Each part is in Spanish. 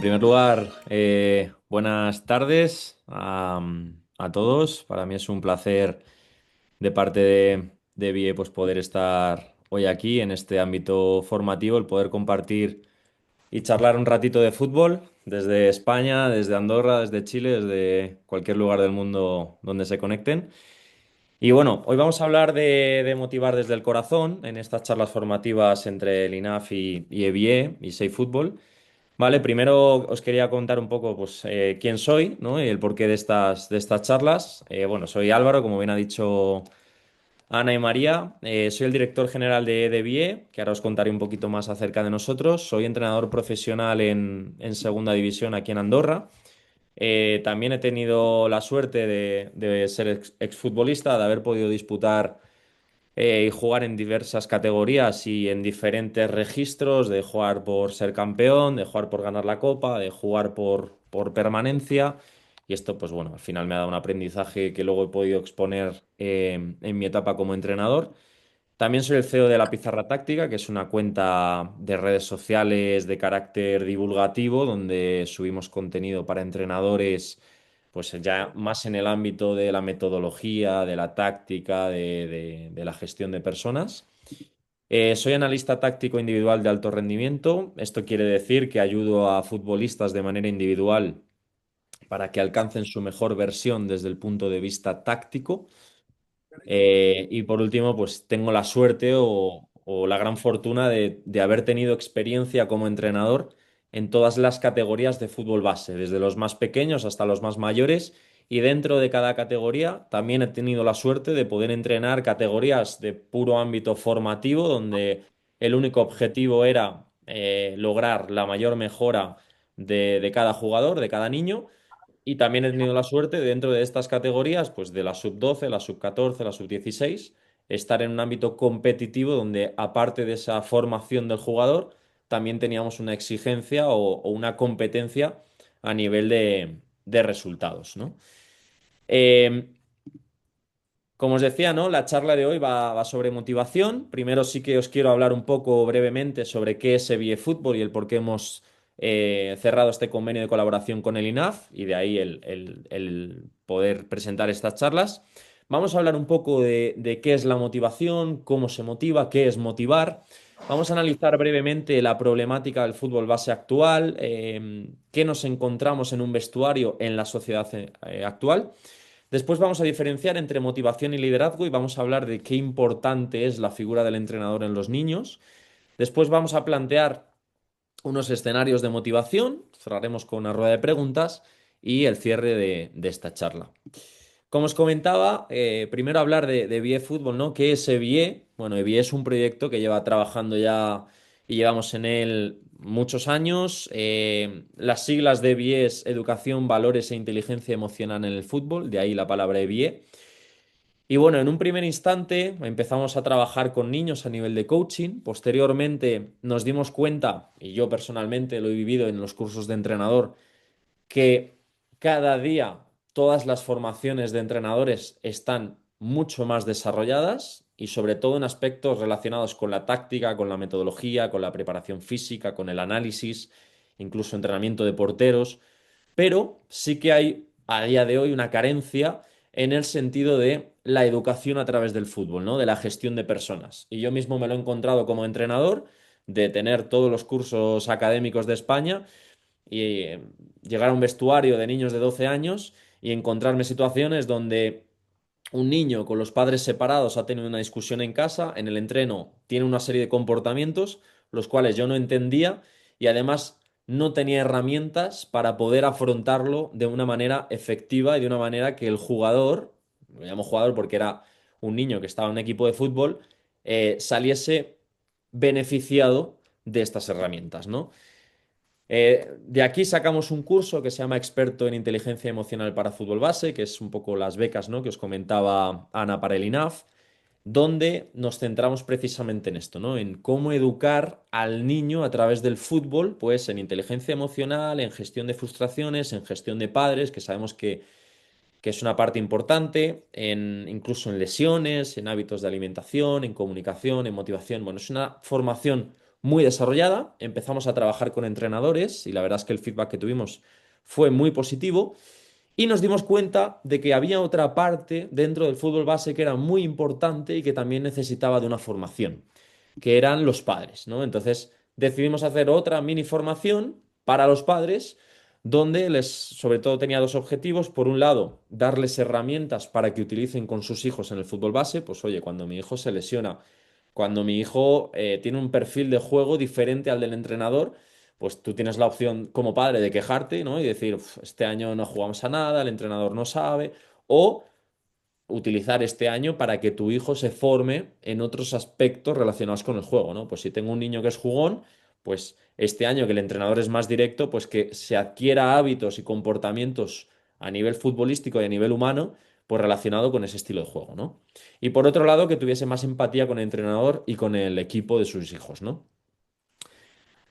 primer lugar, buenas tardes a todos. Para mí es un placer de parte de BIE pues poder estar hoy aquí en este ámbito formativo, el poder compartir y charlar un ratito de fútbol desde España, desde Andorra, desde Chile, desde cualquier lugar del mundo donde se conecten. Y bueno, hoy vamos a hablar de motivar desde el corazón en estas charlas formativas entre el INAF y EBIE y Safe Fútbol. Vale, primero os quería contar un poco pues, quién soy, ¿no? Y el porqué de estas charlas. Bueno, soy Álvaro, como bien ha dicho Ana y María. Soy el director general de BIE, que ahora os contaré un poquito más acerca de nosotros. Soy entrenador profesional en Segunda División aquí en Andorra. También he tenido la suerte de ser exfutbolista, de haber podido disputar y jugar en diversas categorías y en diferentes registros, de jugar por ser campeón, de jugar por ganar la copa, de jugar por permanencia. Y esto, pues bueno, al final me ha dado un aprendizaje que luego he podido exponer en mi etapa como entrenador. También soy el CEO de La Pizarra Táctica, que es una cuenta de redes sociales de carácter divulgativo, donde subimos contenido para entrenadores, pues ya más en el ámbito de la metodología, de la táctica, de la gestión de personas. Soy analista táctico individual de alto rendimiento. Esto quiere decir que ayudo a futbolistas de manera individual para que alcancen su mejor versión desde el punto de vista táctico. Y por último, pues tengo la suerte o la gran fortuna de haber tenido experiencia como entrenador en todas las categorías de fútbol base, desde los más pequeños hasta los más mayores. Y dentro de cada categoría también he tenido la suerte de poder entrenar categorías de puro ámbito formativo, donde el único objetivo era lograr la mayor mejora de cada jugador, de cada niño. Y también he tenido la suerte dentro de estas categorías, pues de la sub-12, la sub-14, la sub-16, estar en un ámbito competitivo donde aparte de esa formación del jugador, también teníamos una exigencia o una competencia a nivel de resultados, ¿no? Eh, Como os decía, ¿no? La charla de hoy va sobre motivación. Primero sí que os quiero hablar un poco brevemente sobre qué es EBIE Fútbol y el por qué hemos cerrado este convenio de colaboración con el INAF y de ahí el poder presentar estas charlas. Vamos a hablar un poco de qué es la motivación, cómo se motiva, qué es motivar. Vamos a analizar brevemente la problemática del fútbol base actual, qué nos encontramos en un vestuario en la sociedad actual. Después vamos a diferenciar entre motivación y liderazgo y vamos a hablar de qué importante es la figura del entrenador en los niños. Después vamos a plantear unos escenarios de motivación, cerraremos con una rueda de preguntas y el cierre de esta charla. Como os comentaba, primero hablar de EBIE Fútbol, ¿no? ¿Qué es EBIE? Bueno, EBIE es un proyecto que lleva trabajando ya y llevamos en él muchos años. Las siglas de EBIE es Educación, Valores e Inteligencia Emocional en el Fútbol, de ahí la palabra EBIE. Y bueno, en un primer instante empezamos a trabajar con niños a nivel de coaching. Posteriormente nos dimos cuenta, y yo personalmente lo he vivido en los cursos de entrenador, que cada día todas las formaciones de entrenadores están mucho más desarrolladas y sobre todo en aspectos relacionados con la táctica, con la metodología, con la preparación física, con el análisis, incluso entrenamiento de porteros, pero sí que hay a día de hoy una carencia en el sentido de la educación a través del fútbol, ¿no? De la gestión de personas. Y yo mismo me lo he encontrado como entrenador, de tener todos los cursos académicos de España y llegar a un vestuario de niños de 12 años y encontrarme situaciones donde un niño con los padres separados ha tenido una discusión en casa, en el entreno tiene una serie de comportamientos los cuales yo no entendía y además no tenía herramientas para poder afrontarlo de una manera efectiva y de una manera que el jugador, lo llamo jugador porque era un niño que estaba en un equipo de fútbol, saliese beneficiado de estas herramientas, ¿no? De aquí sacamos un curso que se llama Experto en Inteligencia Emocional para Fútbol Base, que es un poco las becas, ¿no? Que os comentaba Ana para el INAF, donde nos centramos precisamente en esto, ¿no? En cómo educar al niño a través del fútbol, pues en inteligencia emocional, en gestión de frustraciones, en gestión de padres, que sabemos que es una parte importante, incluso en lesiones, en hábitos de alimentación, en comunicación, en motivación. Bueno, es una formación muy desarrollada. Empezamos a trabajar con entrenadores y la verdad es que el feedback que tuvimos fue muy positivo. Y nos dimos cuenta de que había otra parte dentro del fútbol base que era muy importante y que también necesitaba de una formación, que eran los padres, ¿no? Entonces decidimos hacer otra mini formación para los padres, donde sobre todo tenía dos objetivos. Por un lado, darles herramientas para que utilicen con sus hijos en el fútbol base. Pues oye, cuando mi hijo se lesiona, cuando mi hijo tiene un perfil de juego diferente al del entrenador, pues tú tienes la opción como padre de quejarte, ¿no? Y decir: "Uf, este año no jugamos a nada, el entrenador no sabe", o utilizar este año para que tu hijo se forme en otros aspectos relacionados con el juego, ¿no? Pues si tengo un niño que es jugón, pues este año que el entrenador es más directo, pues que se adquiera hábitos y comportamientos a nivel futbolístico y a nivel humano, pues relacionado con ese estilo de juego, ¿no? Y por otro lado, que tuviese más empatía con el entrenador y con el equipo de sus hijos, ¿no?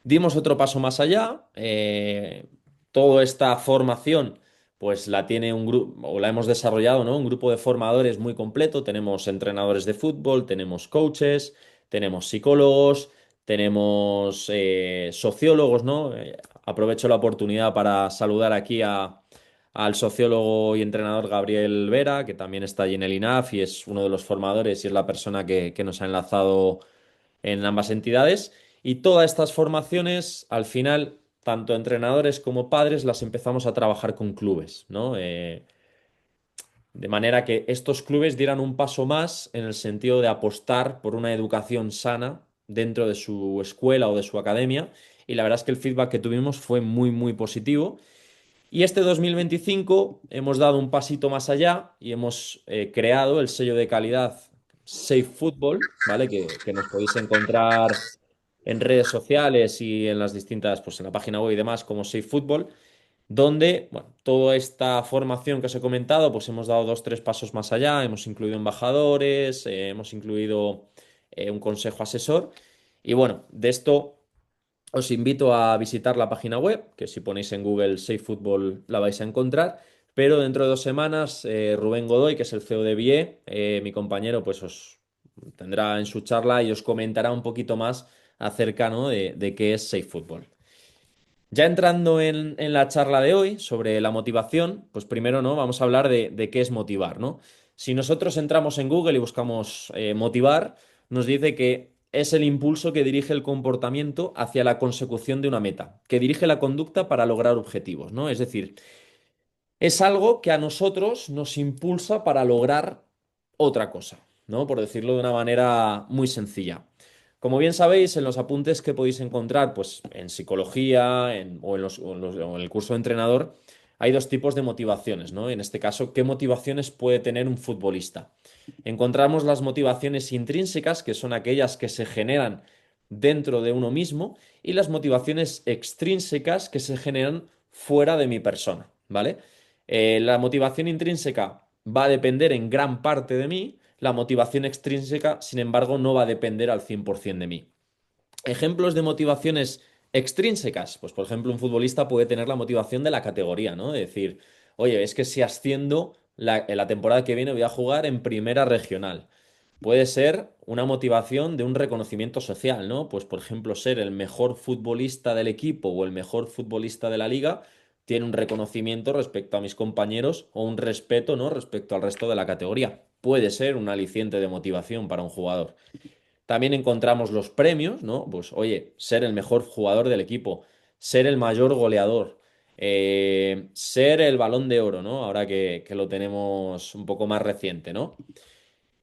Dimos otro paso más allá. Toda esta formación, pues la tiene un grupo, o la hemos desarrollado, ¿no? Un grupo de formadores muy completo. Tenemos entrenadores de fútbol, tenemos coaches, tenemos psicólogos, tenemos sociólogos, ¿no? Aprovecho la oportunidad para saludar aquí al sociólogo y entrenador Gabriel Vera, que también está allí en el INAF y es uno de los formadores y es la persona que nos ha enlazado en ambas entidades. Y todas estas formaciones, al final, tanto entrenadores como padres, las empezamos a trabajar con clubes, ¿no? De manera que estos clubes dieran un paso más en el sentido de apostar por una educación sana dentro de su escuela o de su academia. Y la verdad es que el feedback que tuvimos fue muy, muy positivo. Y este 2025 hemos dado un pasito más allá y hemos creado el sello de calidad Safe Football, ¿vale? Que nos podéis encontrar en redes sociales y en las distintas, pues en la página web y demás, como Safe Football, donde, bueno, toda esta formación que os he comentado, pues hemos dado dos, tres pasos más allá, hemos incluido embajadores, hemos incluido un consejo asesor. Y bueno, de esto os invito a visitar la página web, que si ponéis en Google Safe Football la vais a encontrar. Pero dentro de 2 semanas, Rubén Godoy, que es el CEO de BIE, mi compañero, pues os tendrá en su charla y os comentará un poquito más acerca, ¿no? de qué es Safe Football. Ya entrando en la charla de hoy sobre la motivación, pues primero, ¿no? Vamos a hablar de qué es motivar, ¿no? Si nosotros entramos en Google y buscamos motivar, nos dice que es el impulso que dirige el comportamiento hacia la consecución de una meta, que dirige la conducta para lograr objetivos, ¿no? Es decir, es algo que a nosotros nos impulsa para lograr otra cosa, ¿no? Por decirlo de una manera muy sencilla. Como bien sabéis, en los apuntes que podéis encontrar, pues en psicología o en el curso de entrenador, hay dos tipos de motivaciones, ¿no? En este caso, ¿qué motivaciones puede tener un futbolista? Encontramos las motivaciones intrínsecas, que son aquellas que se generan dentro de uno mismo, y las motivaciones extrínsecas que se generan fuera de mi persona, ¿vale? La motivación intrínseca va a depender en gran parte de mí, la motivación extrínseca, sin embargo, no va a depender al 100% de mí. Ejemplos de motivaciones extrínsecas, pues por ejemplo, un futbolista puede tener la motivación de la categoría, ¿no? De decir, oye, es que si asciendo en la temporada que viene voy a jugar en primera regional. Puede ser una motivación de un reconocimiento social, ¿no? Pues por ejemplo, ser el mejor futbolista del equipo o el mejor futbolista de la liga tiene un reconocimiento respecto a mis compañeros o un respeto, ¿no? Respecto al resto de la categoría. Puede ser un aliciente de motivación para un jugador. También encontramos los premios, ¿no? Pues oye, ser el mejor jugador del equipo, ser el mayor goleador, ser el Balón de Oro, ¿no? Ahora que lo tenemos un poco más reciente, ¿no?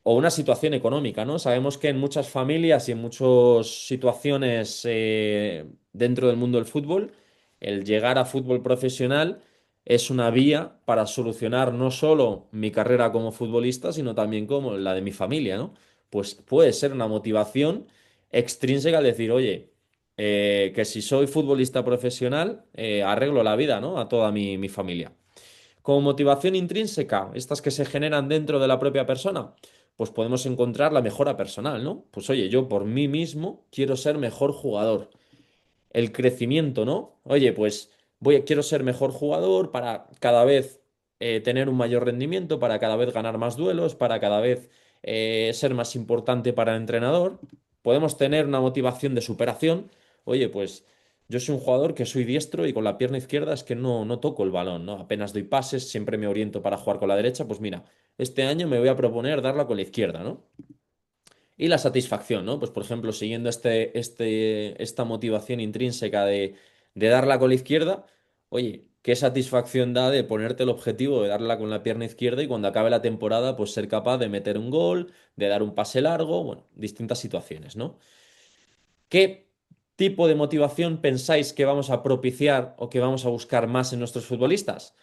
O una situación económica, ¿no? Sabemos que en muchas familias y en muchas situaciones dentro del mundo del fútbol, el llegar a fútbol profesional es una vía para solucionar no solo mi carrera como futbolista, sino también como la de mi familia, ¿no? Pues puede ser una motivación extrínseca al decir, oye, que si soy futbolista profesional, arreglo la vida, ¿no? A toda mi familia. Como motivación intrínseca, estas que se generan dentro de la propia persona, pues podemos encontrar la mejora personal, ¿no? Pues oye, yo por mí mismo quiero ser mejor jugador. El crecimiento, ¿no? Oye, pues quiero ser mejor jugador para cada vez tener un mayor rendimiento, para cada vez ganar más duelos, para cada vez ser más importante para el entrenador. podemos tener una motivación de superación. Oye, pues yo soy un jugador que soy diestro y con la pierna izquierda es que no toco el balón, ¿no? Apenas doy pases, siempre me oriento para jugar con la derecha. Pues mira, este año me voy a proponer darla con la izquierda, ¿no? Y la satisfacción, ¿no? Pues por ejemplo, siguiendo esta motivación intrínseca de darla con la izquierda, oye, qué satisfacción da de ponerte el objetivo de darla con la pierna izquierda y cuando acabe la temporada, pues ser capaz de meter un gol, de dar un pase largo, bueno, distintas situaciones, ¿no? ¿Qué tipo de motivación pensáis que vamos a propiciar o que vamos a buscar más en nuestros futbolistas?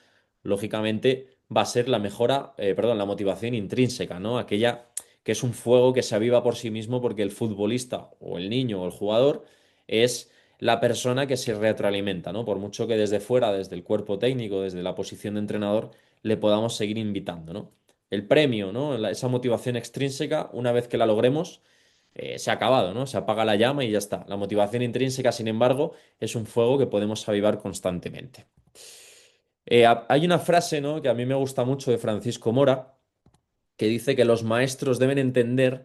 Lógicamente va a ser la mejora, perdón, la motivación intrínseca, ¿no? Aquella que es un fuego que se aviva por sí mismo porque el futbolista o el niño o el jugador es la persona que se retroalimenta, ¿no? Por mucho que desde fuera, desde el cuerpo técnico, desde la posición de entrenador, le podamos seguir invitando, ¿no? El premio, ¿no? Esa motivación extrínseca, una vez que la logremos, se ha acabado, ¿no? Se apaga la llama y ya está. La motivación intrínseca, sin embargo, es un fuego que podemos avivar constantemente. Hay una frase, ¿no? Que a mí me gusta mucho de Francisco Mora, que dice que los maestros deben entender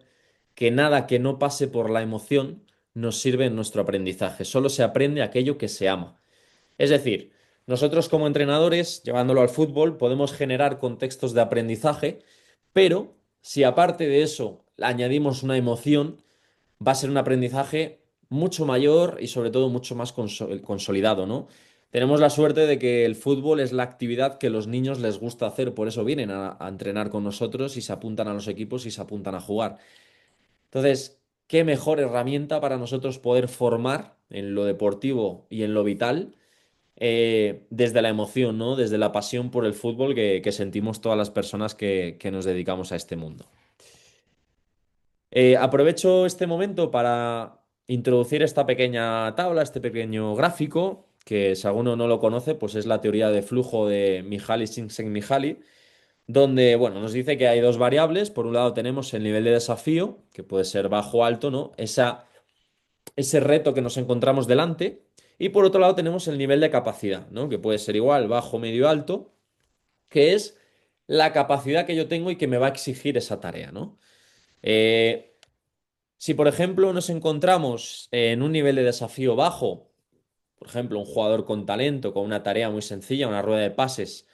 que nada que no pase por la emoción nos sirve en nuestro aprendizaje. Solo se aprende aquello que se ama. Es decir, nosotros como entrenadores, llevándolo al fútbol, podemos generar contextos de aprendizaje, pero si aparte de eso añadimos una emoción, va a ser un aprendizaje mucho mayor y sobre todo mucho más consolidado, ¿no? Tenemos la suerte de que el fútbol es la actividad que los niños les gusta hacer, por eso vienen a entrenar con nosotros y se apuntan a los equipos y se apuntan a jugar. Entonces, ¿qué mejor herramienta para nosotros poder formar en lo deportivo y en lo vital desde la emoción, ¿no? Desde la pasión por el fútbol que sentimos todas las personas que nos dedicamos a este mundo? Aprovecho este momento para introducir esta pequeña tabla, este pequeño gráfico, que si alguno no lo conoce, pues es la teoría de flujo de Mihaly Csikszentmihalyi, donde, bueno, nos dice que hay dos variables. Por un lado tenemos el nivel de desafío, que puede ser bajo o alto, ¿no? Ese reto que nos encontramos delante. Y por otro lado tenemos el nivel de capacidad, ¿no? Que puede ser igual, bajo, medio, alto, que es la capacidad que yo tengo y que me va a exigir esa tarea, ¿no? Eh, si, por ejemplo, nos encontramos en un nivel de desafío bajo, por ejemplo, un jugador con talento, con una tarea muy sencilla, una rueda de pases,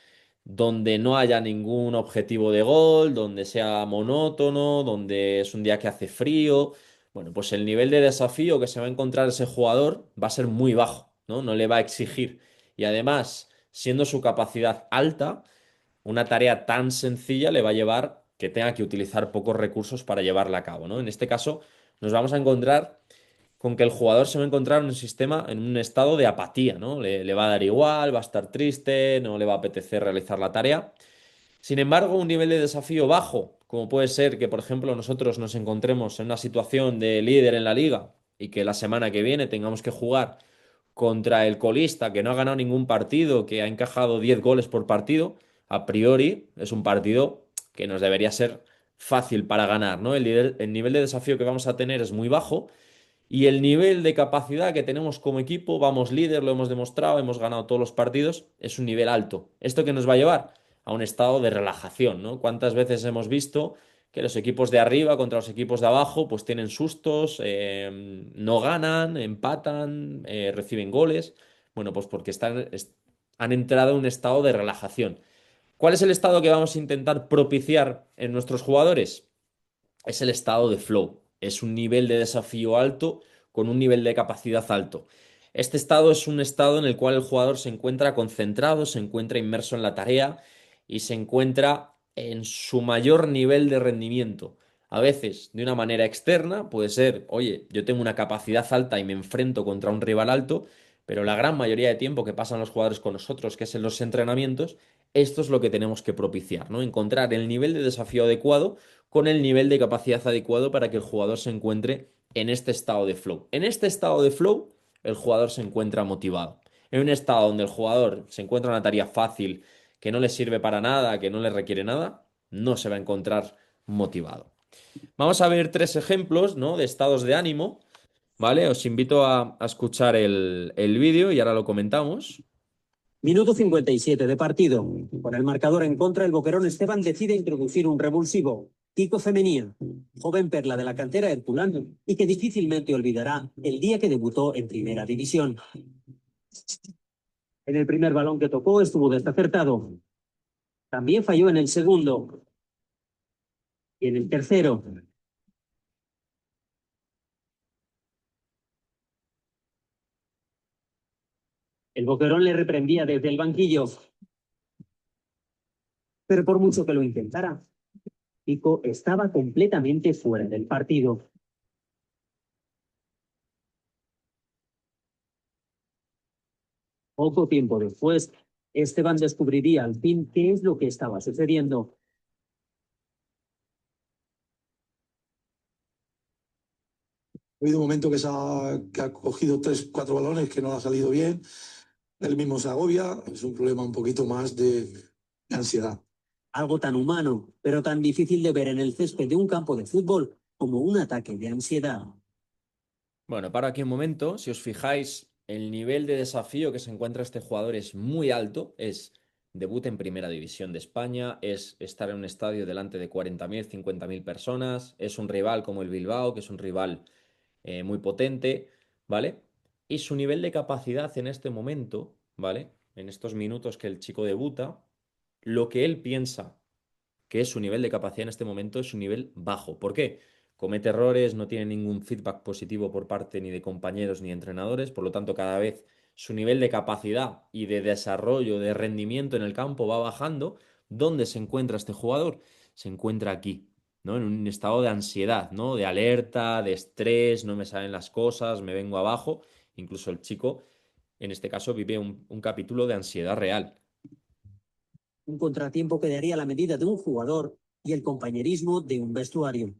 donde no haya ningún objetivo de gol, donde sea monótono, donde es un día que hace frío, bueno, pues el nivel de desafío que se va a encontrar ese jugador va a ser muy bajo, ¿no? No le va a exigir. Y además, siendo su capacidad alta, una tarea tan sencilla le va a llevar que tenga que utilizar pocos recursos para llevarla a cabo, ¿no? En este caso, nos vamos a encontrar con que el jugador se va a encontrar en un sistema, en un estado de apatía, ¿no? Le va a dar igual, va a estar triste, no le va a apetecer realizar la tarea. Sin embargo, un nivel de desafío bajo, como puede ser que, por ejemplo, nosotros nos encontremos en una situación de líder en la liga y que la semana que viene tengamos que jugar contra el colista que no ha ganado ningún partido, que ha encajado 10 goles por partido, a priori es un partido que nos debería ser fácil para ganar, ¿no? El nivel de desafío que vamos a tener es muy bajo y el nivel de capacidad que tenemos como equipo, vamos líder, lo hemos demostrado, hemos ganado todos los partidos, es un nivel alto. ¿Esto qué nos va a llevar? A un estado de relajación, ¿no? ¿Cuántas veces hemos visto que los equipos de arriba contra los equipos de abajo pues tienen sustos, no ganan, empatan, reciben goles? Bueno, pues porque han entrado en un estado de relajación. ¿Cuál es el estado que vamos a intentar propiciar en nuestros jugadores? Es el estado de flow. Es un nivel de desafío alto con un nivel de capacidad alto. Este estado es un estado en el cual el jugador se encuentra concentrado, se encuentra inmerso en la tarea y se encuentra en su mayor nivel de rendimiento. A veces, de una manera externa, puede ser, oye, yo tengo una capacidad alta y me enfrento contra un rival alto, pero la gran mayoría de tiempo que pasan los jugadores con nosotros, que es en los entrenamientos, esto es lo que tenemos que propiciar, ¿no? Encontrar el nivel de desafío adecuado con el nivel de capacidad adecuado para que el jugador se encuentre en este estado de flow. En este estado de flow, el jugador se encuentra motivado. En un estado donde el jugador se encuentra en una tarea fácil, que no le sirve para nada, que no le requiere nada, no se va a encontrar motivado. Vamos a ver tres ejemplos, ¿no? De estados de ánimo, ¿vale? Os invito a escuchar el vídeo y ahora lo comentamos. Minuto 57 de partido. Con el marcador en contra, el Boquerón Esteban decide introducir un revulsivo. Kiko Femenía, joven perla de la cantera herculana y que difícilmente olvidará el día que debutó en Primera División. En el primer balón que tocó estuvo desacertado. También falló en el segundo y en el tercero. El boquerón le reprendía desde el banquillo, pero por mucho que lo intentara, Kiko estaba completamente fuera del partido. Poco tiempo después, Esteban descubriría al fin qué es lo que estaba sucediendo. Ha habido un momento que ha cogido tres, cuatro balones que no le ha salido bien. Él mismo se agobia. Es un problema un poquito más de ansiedad. Algo tan humano, pero tan difícil de ver en el césped de un campo de fútbol como un ataque de ansiedad. Bueno, para aquí un momento, si os fijáis, el nivel de desafío que se encuentra este jugador es muy alto, es debut en Primera División de España, es estar en un estadio delante de 40.000, 50.000 personas, es un rival como el Bilbao, que es un rival muy potente, ¿vale? Y su nivel de capacidad en este momento, ¿vale? En estos minutos que el chico debuta, lo que él piensa que su nivel de capacidad en este momento es un nivel bajo. ¿Por qué? Comete errores, no tiene ningún feedback positivo por parte ni de compañeros ni de entrenadores, por lo tanto cada vez su nivel de capacidad y de desarrollo, de rendimiento en el campo va bajando. ¿Dónde se encuentra este jugador? Se encuentra aquí, ¿no? En un estado de ansiedad, ¿no? De alerta, de estrés, no me salen las cosas, me vengo abajo. Incluso el chico, en este caso, vive un capítulo de ansiedad real. Un contratiempo que daría la medida de un jugador y el compañerismo de un vestuario.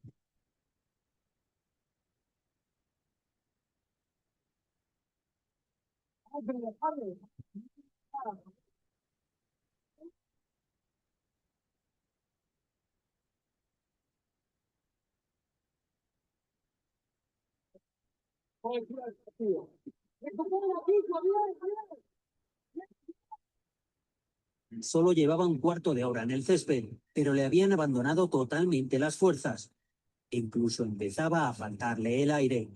Solo llevaba un cuarto de hora en el césped, pero le habían abandonado totalmente las fuerzas. Incluso empezaba a faltarle el aire.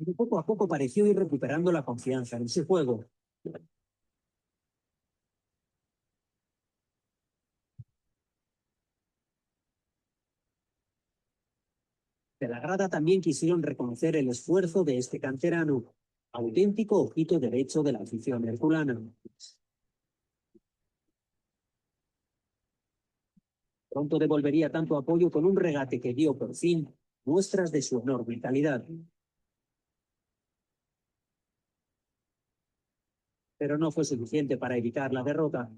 Pero poco a poco pareció ir recuperando la confianza en ese juego. De la grada también quisieron reconocer el esfuerzo de este canterano, auténtico ojito derecho de la afición herculana. Pronto devolvería tanto apoyo con un regate que dio por fin muestras de su enorme calidad. Pero no fue suficiente para evitar la derrota.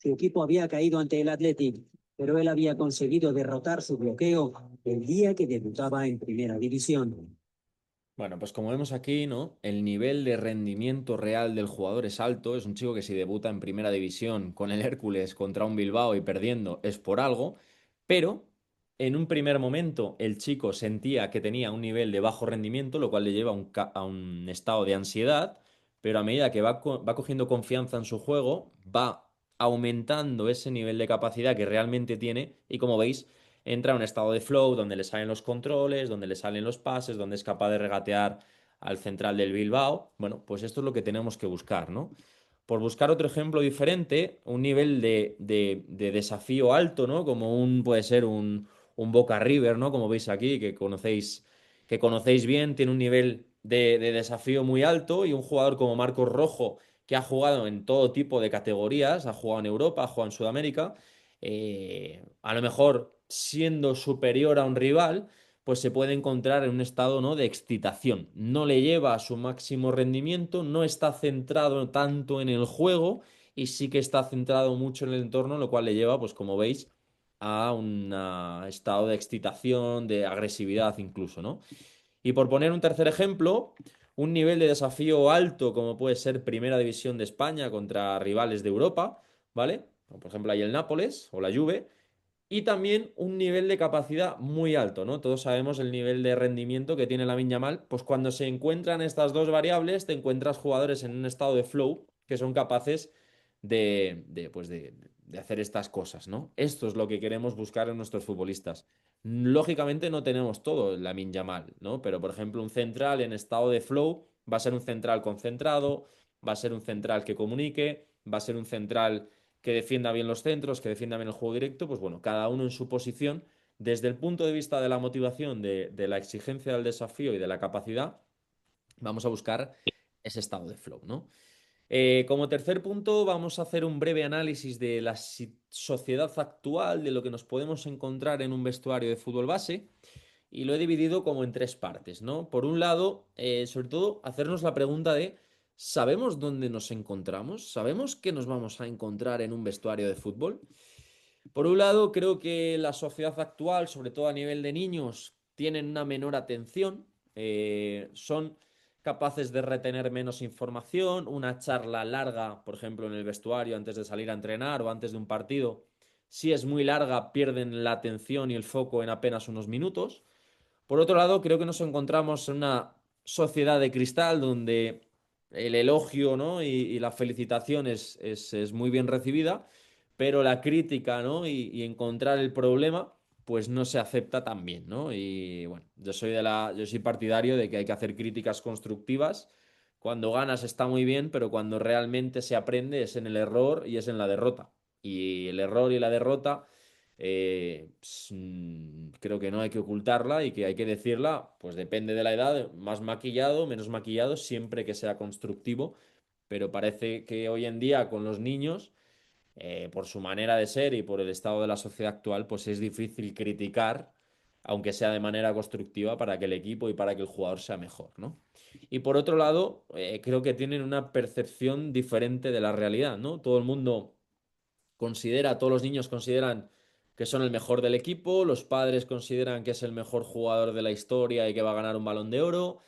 Su equipo había caído ante el Athletic, pero él había conseguido derrotar su bloqueo el día que debutaba en Primera División. Bueno, pues como vemos aquí, ¿no? El nivel de rendimiento real del jugador es alto. Es un chico que si debuta en primera división con el Hércules contra un Bilbao y perdiendo es por algo. Pero en un primer momento el chico sentía que tenía un nivel de bajo rendimiento, lo cual le lleva a un estado de ansiedad. Pero a medida que va cogiendo confianza en su juego, va aumentando ese nivel de capacidad que realmente tiene. Y como veis, entra en un estado de flow donde le salen los controles, donde le salen los pases, donde es capaz de regatear al central del Bilbao. Bueno, pues esto es lo que tenemos que buscar, ¿no? Por buscar otro ejemplo diferente, un nivel de desafío alto, ¿no? Como puede ser un Boca River, ¿no? Como veis aquí, que conocéis bien, tiene un nivel de desafío muy alto y un jugador como Marcos Rojo, que ha jugado en todo tipo de categorías, ha jugado en Europa, ha jugado en Sudamérica, a lo mejor siendo superior a un rival, pues se puede encontrar en un estado, ¿no?, de excitación. No le lleva a su máximo rendimiento, no está centrado tanto en el juego y sí que está centrado mucho en el entorno, lo cual le lleva, pues como veis, a un estado de excitación, de agresividad incluso, ¿no? Y por poner un tercer ejemplo, un nivel de desafío alto como puede ser Primera División de España contra rivales de Europa, ¿vale? Como por ejemplo hay el Nápoles o la Juve, y también un nivel de capacidad muy alto, ¿no? Todos sabemos el nivel de rendimiento que tiene Lamine Yamal, pues cuando se encuentran estas dos variables, te encuentras jugadores en un estado de flow que son capaces de hacer estas cosas, ¿no? Esto es lo que queremos buscar en nuestros futbolistas. Lógicamente no tenemos todo en Lamine Yamal, ¿no? Pero por ejemplo, un central en estado de flow va a ser un central concentrado, va a ser un central que comunique, va a ser un central que defienda bien los centros, que defienda bien el juego directo, pues bueno, cada uno en su posición, desde el punto de vista de la motivación, de la exigencia del desafío y de la capacidad, vamos a buscar ese estado de flow, ¿no? Como tercer punto, vamos a hacer un breve análisis de la sociedad actual, de lo que nos podemos encontrar en un vestuario de fútbol base, y lo he dividido como en tres partes, ¿no? Por un lado, sobre todo, hacernos la pregunta de, ¿sabemos dónde nos encontramos? ¿Sabemos qué nos vamos a encontrar en un vestuario de fútbol? Por un lado, creo que la sociedad actual, sobre todo a nivel de niños, tienen una menor atención, son capaces de retener menos información, una charla larga, por ejemplo, en el vestuario antes de salir a entrenar o antes de un partido, si es muy larga, pierden la atención y el foco en apenas unos minutos. Por otro lado, creo que nos encontramos en una sociedad de cristal donde el elogio, ¿no?, y la felicitación es muy bien recibida, pero la crítica, ¿no?, y encontrar el problema, pues no se acepta tan bien, ¿no? Y bueno, yo soy partidario de que hay que hacer críticas constructivas. Cuando ganas está muy bien, pero cuando realmente se aprende es en el error y es en la derrota. Y el error y la derrota creo que no hay que ocultarla y que hay que decirla, pues depende de la edad, más maquillado, menos maquillado, siempre que sea constructivo, pero parece que hoy en día con los niños, por su manera de ser y por el estado de la sociedad actual, pues es difícil criticar, aunque sea de manera constructiva, para que el equipo y para que el jugador sea mejor, ¿no? Y por otro lado, creo que tienen una percepción diferente de la realidad, ¿no? Todo el mundo considera, todos los niños consideran que son el mejor del equipo, los padres consideran que es el mejor jugador de la historia y que va a ganar un Balón de Oro,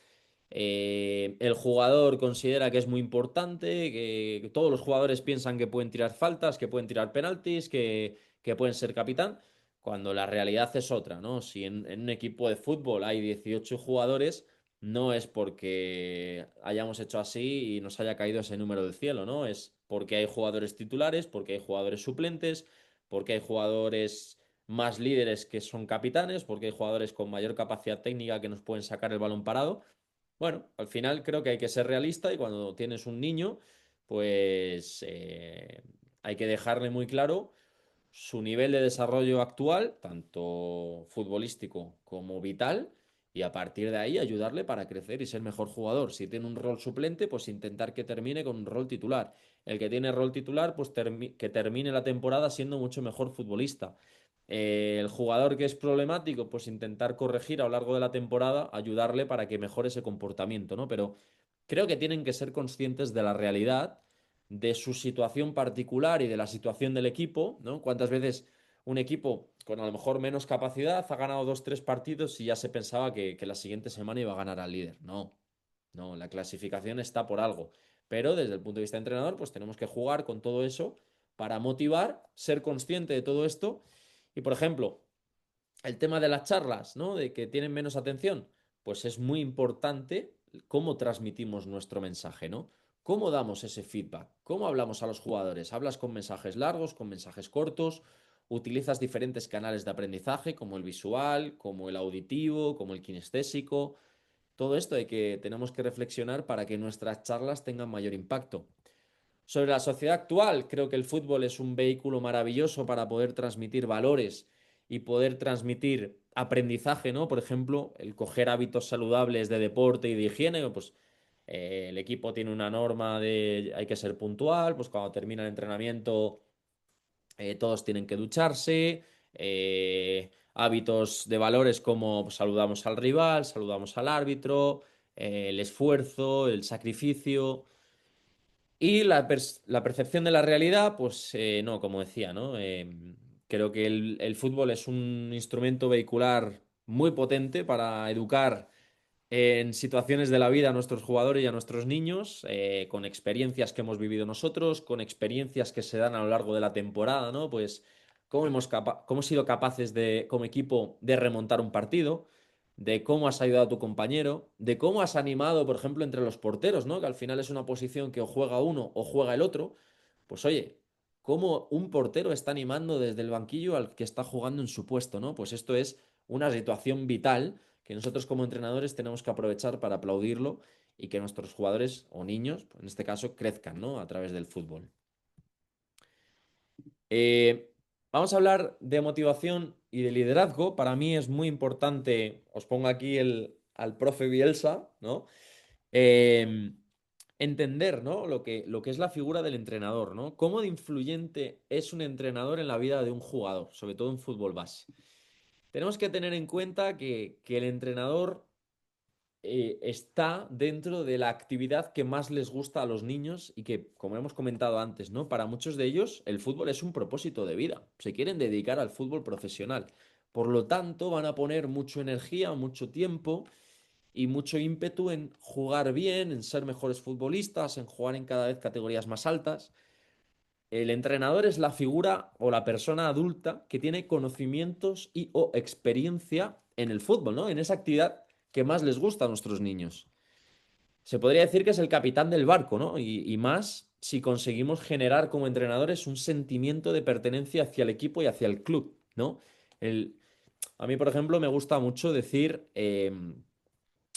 el jugador considera que es muy importante, que todos los jugadores piensan que pueden tirar faltas, que pueden tirar penaltis, que pueden ser capitán, cuando la realidad es otra, ¿no? Si en un equipo de fútbol hay 18 jugadores, no es porque hayamos hecho así y nos haya caído ese número del cielo, ¿no? Es porque hay jugadores titulares, porque hay jugadores suplentes, porque hay jugadores más líderes que son capitanes, porque hay jugadores con mayor capacidad técnica que nos pueden sacar el balón parado. Bueno, al final creo que hay que ser realista y cuando tienes un niño, pues hay que dejarle muy claro su nivel de desarrollo actual, tanto futbolístico como vital, y a partir de ahí ayudarle para crecer y ser mejor jugador. Si tiene un rol suplente, pues intentar que termine con un rol titular. El que tiene rol titular, pues que termine la temporada siendo mucho mejor futbolista. El jugador que es problemático, pues intentar corregir a lo largo de la temporada, ayudarle para que mejore ese comportamiento, ¿no? Pero creo que tienen que ser conscientes de la realidad, de su situación particular y de la situación del equipo, ¿no? ¿Cuántas veces un equipo con a lo mejor menos capacidad ha ganado dos, tres partidos y ya se pensaba que la siguiente semana iba a ganar al líder? No, no, la clasificación está por algo. Pero desde el punto de vista de entrenador, pues tenemos que jugar con todo eso para motivar, ser consciente de todo esto. Y por ejemplo, el tema de las charlas, ¿no? De que tienen menos atención, pues es muy importante cómo transmitimos nuestro mensaje, ¿no? ¿Cómo damos ese feedback? ¿Cómo hablamos a los jugadores? ¿Hablas con mensajes largos, con mensajes cortos? ¿Utilizas diferentes canales de aprendizaje como el visual, como el auditivo, como el kinestésico? Todo esto hay que tenemos que reflexionar para que nuestras charlas tengan mayor impacto. Sobre la sociedad actual, creo que el fútbol es un vehículo maravilloso para poder transmitir valores y poder transmitir aprendizaje, ¿no? Por ejemplo, el coger hábitos saludables de deporte y de higiene, pues El equipo tiene una norma de hay que ser puntual, pues cuando termina el entrenamiento todos tienen que ducharse, hábitos de valores como pues, saludamos al rival, saludamos al árbitro, el esfuerzo, el sacrificio. Y la percepción de la realidad, pues no, como decía, ¿no? Creo que el fútbol es un instrumento vehicular muy potente para educar en situaciones de la vida a nuestros jugadores y a nuestros niños, con experiencias que hemos vivido nosotros, con experiencias que se dan a lo largo de la temporada, ¿no? Pues cómo hemos sido capaces de, como equipo, de remontar un partido, de cómo has ayudado a tu compañero, de cómo has animado, por ejemplo, entre los porteros, ¿no? Que al final es una posición que o juega uno o juega el otro. Pues oye, cómo un portero está animando desde el banquillo al que está jugando en su puesto, ¿no? Pues esto es una situación vital que nosotros como entrenadores tenemos que aprovechar para aplaudirlo y que nuestros jugadores o niños, en este caso, crezcan, ¿no? A través del fútbol. Eh, Vamos a hablar de motivación y de liderazgo. Para mí es muy importante, os pongo aquí al profe Bielsa, ¿no? Eh, Entender, ¿no? Lo que es la figura del entrenador, ¿no? ¿Cómo de influyente es un entrenador en la vida de un jugador, sobre todo en fútbol base? Tenemos que tener en cuenta que el entrenador está dentro de la actividad que más les gusta a los niños y que, como hemos comentado antes, ¿no? Para muchos de ellos el fútbol es un propósito de vida. Se quieren dedicar al fútbol profesional. Por lo tanto, van a poner mucha energía, mucho tiempo y mucho ímpetu en jugar bien, en ser mejores futbolistas, en jugar en cada vez categorías más altas. El entrenador es la figura o la persona adulta que tiene conocimientos y o experiencia en el fútbol, ¿no? En esa actividad que más les gusta a nuestros niños. Se podría decir que es el capitán del barco, ¿no? Y más si conseguimos generar como entrenadores un sentimiento de pertenencia hacia el equipo y hacia el club, ¿no? El, a mí, por ejemplo, me gusta mucho decir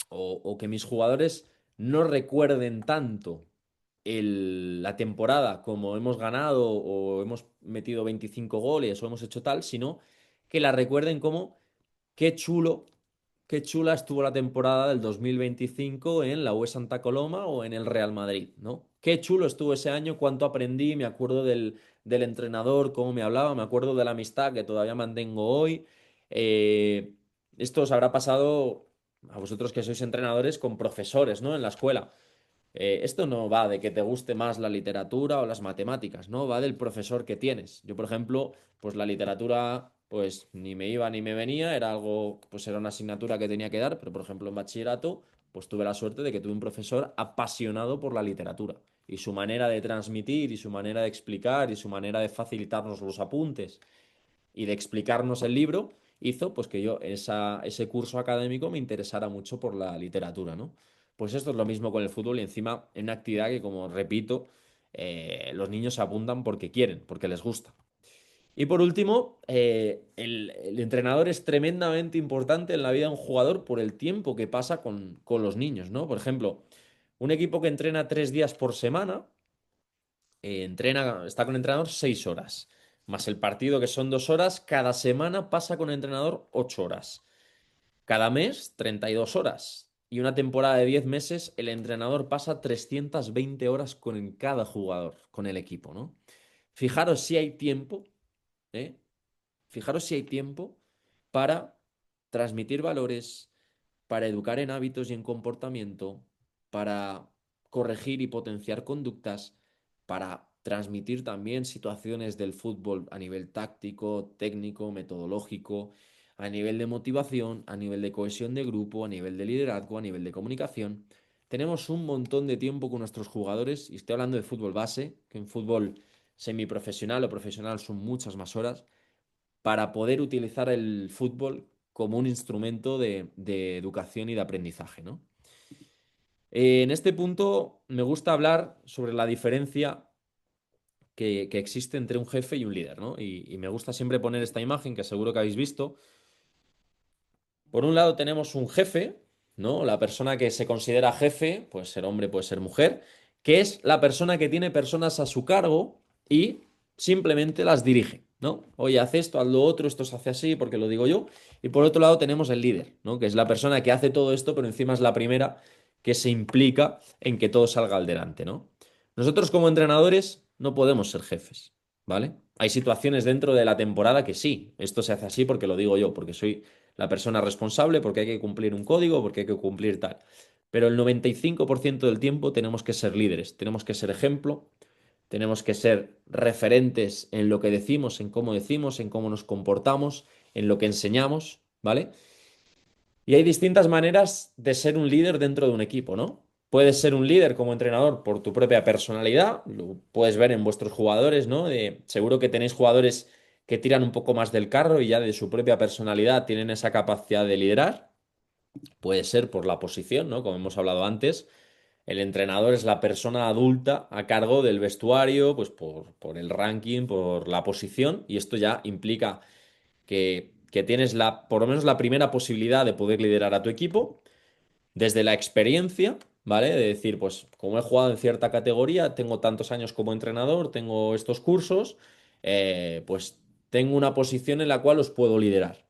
o que mis jugadores no recuerden tanto la temporada como hemos ganado o hemos metido 25 goles o hemos hecho tal, sino que la recuerden como qué chulo, qué chula estuvo la temporada del 2025 en la UE Santa Coloma o en el Real Madrid, ¿no? Qué chulo estuvo ese año, cuánto aprendí, me acuerdo del entrenador, cómo me hablaba, me acuerdo de la amistad que todavía mantengo hoy. Eh, Esto os habrá pasado a vosotros que sois entrenadores con profesores, ¿no? En la escuela. Esto no va de que te guste más la literatura o las matemáticas, ¿no? Va del profesor que tienes. Yo, por ejemplo, pues la literatura, pues ni me iba ni me venía, era algo, pues era una asignatura que tenía que dar, pero por ejemplo en bachillerato, pues tuve la suerte de que tuve un profesor apasionado por la literatura. Y su manera de transmitir, y su manera de explicar, y su manera de facilitarnos los apuntes, y de explicarnos el libro, hizo pues que yo ese curso académico me interesara mucho por la literatura, ¿no? Pues esto es lo mismo con el fútbol y encima en una actividad que, como repito, los niños se apuntan porque quieren, porque les gusta. Y por último, el entrenador es tremendamente importante en la vida de un jugador por el tiempo que pasa con los niños, ¿no? Por ejemplo, un equipo que entrena 3 días por semana, está con el entrenador 6 horas, más el partido que son 2 horas, cada semana pasa con el entrenador 8 horas, cada mes 32 horas. Y una temporada de 10 meses, el entrenador pasa 320 horas con cada jugador, con el equipo, ¿no? Fijaros si hay tiempo, ¿eh? Fijaros si hay tiempo para transmitir valores, para educar en hábitos y en comportamiento, para corregir y potenciar conductas, para transmitir también situaciones del fútbol a nivel táctico, técnico, metodológico, a nivel de motivación, a nivel de cohesión de grupo, a nivel de liderazgo, a nivel de comunicación. Tenemos un montón de tiempo con nuestros jugadores, y estoy hablando de fútbol base, que en fútbol semiprofesional o profesional son muchas más horas, para poder utilizar el fútbol como un instrumento de educación y de aprendizaje, ¿no? En este punto me gusta hablar sobre la diferencia que existe entre un jefe y un líder, ¿no? Y me gusta siempre poner esta imagen que seguro que habéis visto. Por un lado tenemos un jefe, ¿no? La persona que se considera jefe, puede ser hombre, puede ser mujer, que es la persona que tiene personas a su cargo y simplemente las dirige, ¿no? Oye, haz esto, haz lo otro, esto se hace así porque lo digo yo. Y por otro lado tenemos el líder, ¿no? Que es la persona que hace todo esto, pero encima es la primera que se implica en que todo salga al delante, ¿no? Nosotros como entrenadores no podemos ser jefes, ¿vale? Hay situaciones dentro de la temporada que sí, esto se hace así porque lo digo yo, porque soy la persona responsable, porque hay que cumplir un código, porque hay que cumplir tal. Pero el 95% del tiempo tenemos que ser líderes, tenemos que ser ejemplo, tenemos que ser referentes en lo que decimos, en cómo nos comportamos, en lo que enseñamos, ¿vale? Y hay distintas maneras de ser un líder dentro de un equipo, ¿no? Puedes ser un líder como entrenador por tu propia personalidad, lo puedes ver en vuestros jugadores, ¿no? Seguro que tenéis jugadores que tiran un poco más del carro y ya de su propia personalidad tienen esa capacidad de liderar. Puede ser por la posición, ¿no? Como hemos hablado antes, el entrenador es la persona adulta a cargo del vestuario, pues por el ranking, por la posición, y esto ya implica que tienes por lo menos la primera posibilidad de poder liderar a tu equipo desde la experiencia, ¿vale? De decir, pues como he jugado en cierta categoría, tengo tantos años como entrenador, tengo estos cursos, pues tengo una posición en la cual os puedo liderar.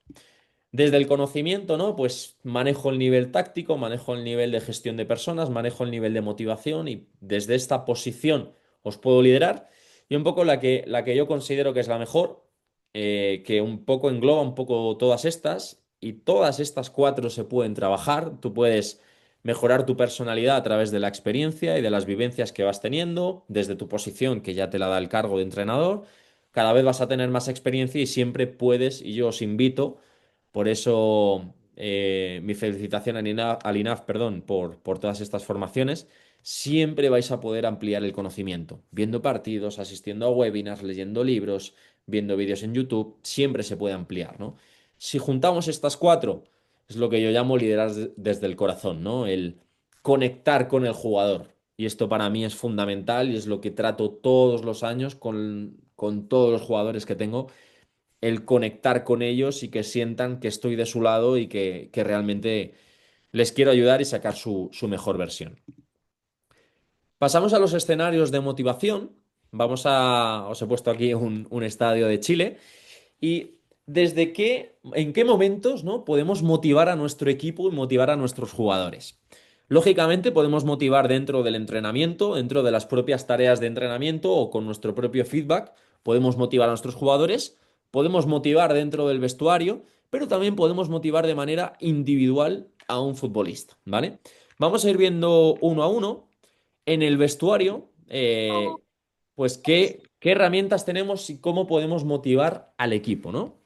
Desde el conocimiento, ¿no? Pues manejo el nivel táctico, manejo el nivel de gestión de personas, manejo el nivel de motivación y desde esta posición os puedo liderar. Y un poco la que yo considero que es la mejor, que un poco engloba un poco todas estas y todas estas cuatro se pueden trabajar. Tú puedes mejorar tu personalidad a través de la experiencia y de las vivencias que vas teniendo, desde tu posición que ya te la da el cargo de entrenador. Cada vez vas a tener más experiencia y siempre puedes, y yo os invito por eso, mi felicitación al INAF, perdón, por todas estas formaciones. Siempre vais a poder ampliar el conocimiento, viendo partidos, asistiendo a webinars, leyendo libros, viendo vídeos en YouTube, siempre se puede ampliar, ¿no? Si juntamos estas cuatro, es lo que yo llamo liderar desde el corazón, ¿no? El conectar con el jugador. Y esto para mí es fundamental y es lo que trato todos los años con todos los jugadores que tengo, el conectar con ellos y que sientan que estoy de su lado y que realmente les quiero ayudar y sacar su mejor versión. Pasamos a los escenarios de motivación. Os he puesto aquí un estadio de Chile y en qué momentos, ¿no? Podemos motivar a nuestro equipo y motivar a nuestros jugadores. Lógicamente podemos motivar dentro del entrenamiento, dentro de las propias tareas de entrenamiento o con nuestro propio feedback. Podemos motivar a nuestros jugadores, podemos motivar dentro del vestuario, pero también podemos motivar de manera individual a un futbolista, ¿vale? Vamos a ir viendo uno a uno. En el vestuario, pues qué herramientas tenemos y cómo podemos motivar al equipo, ¿no?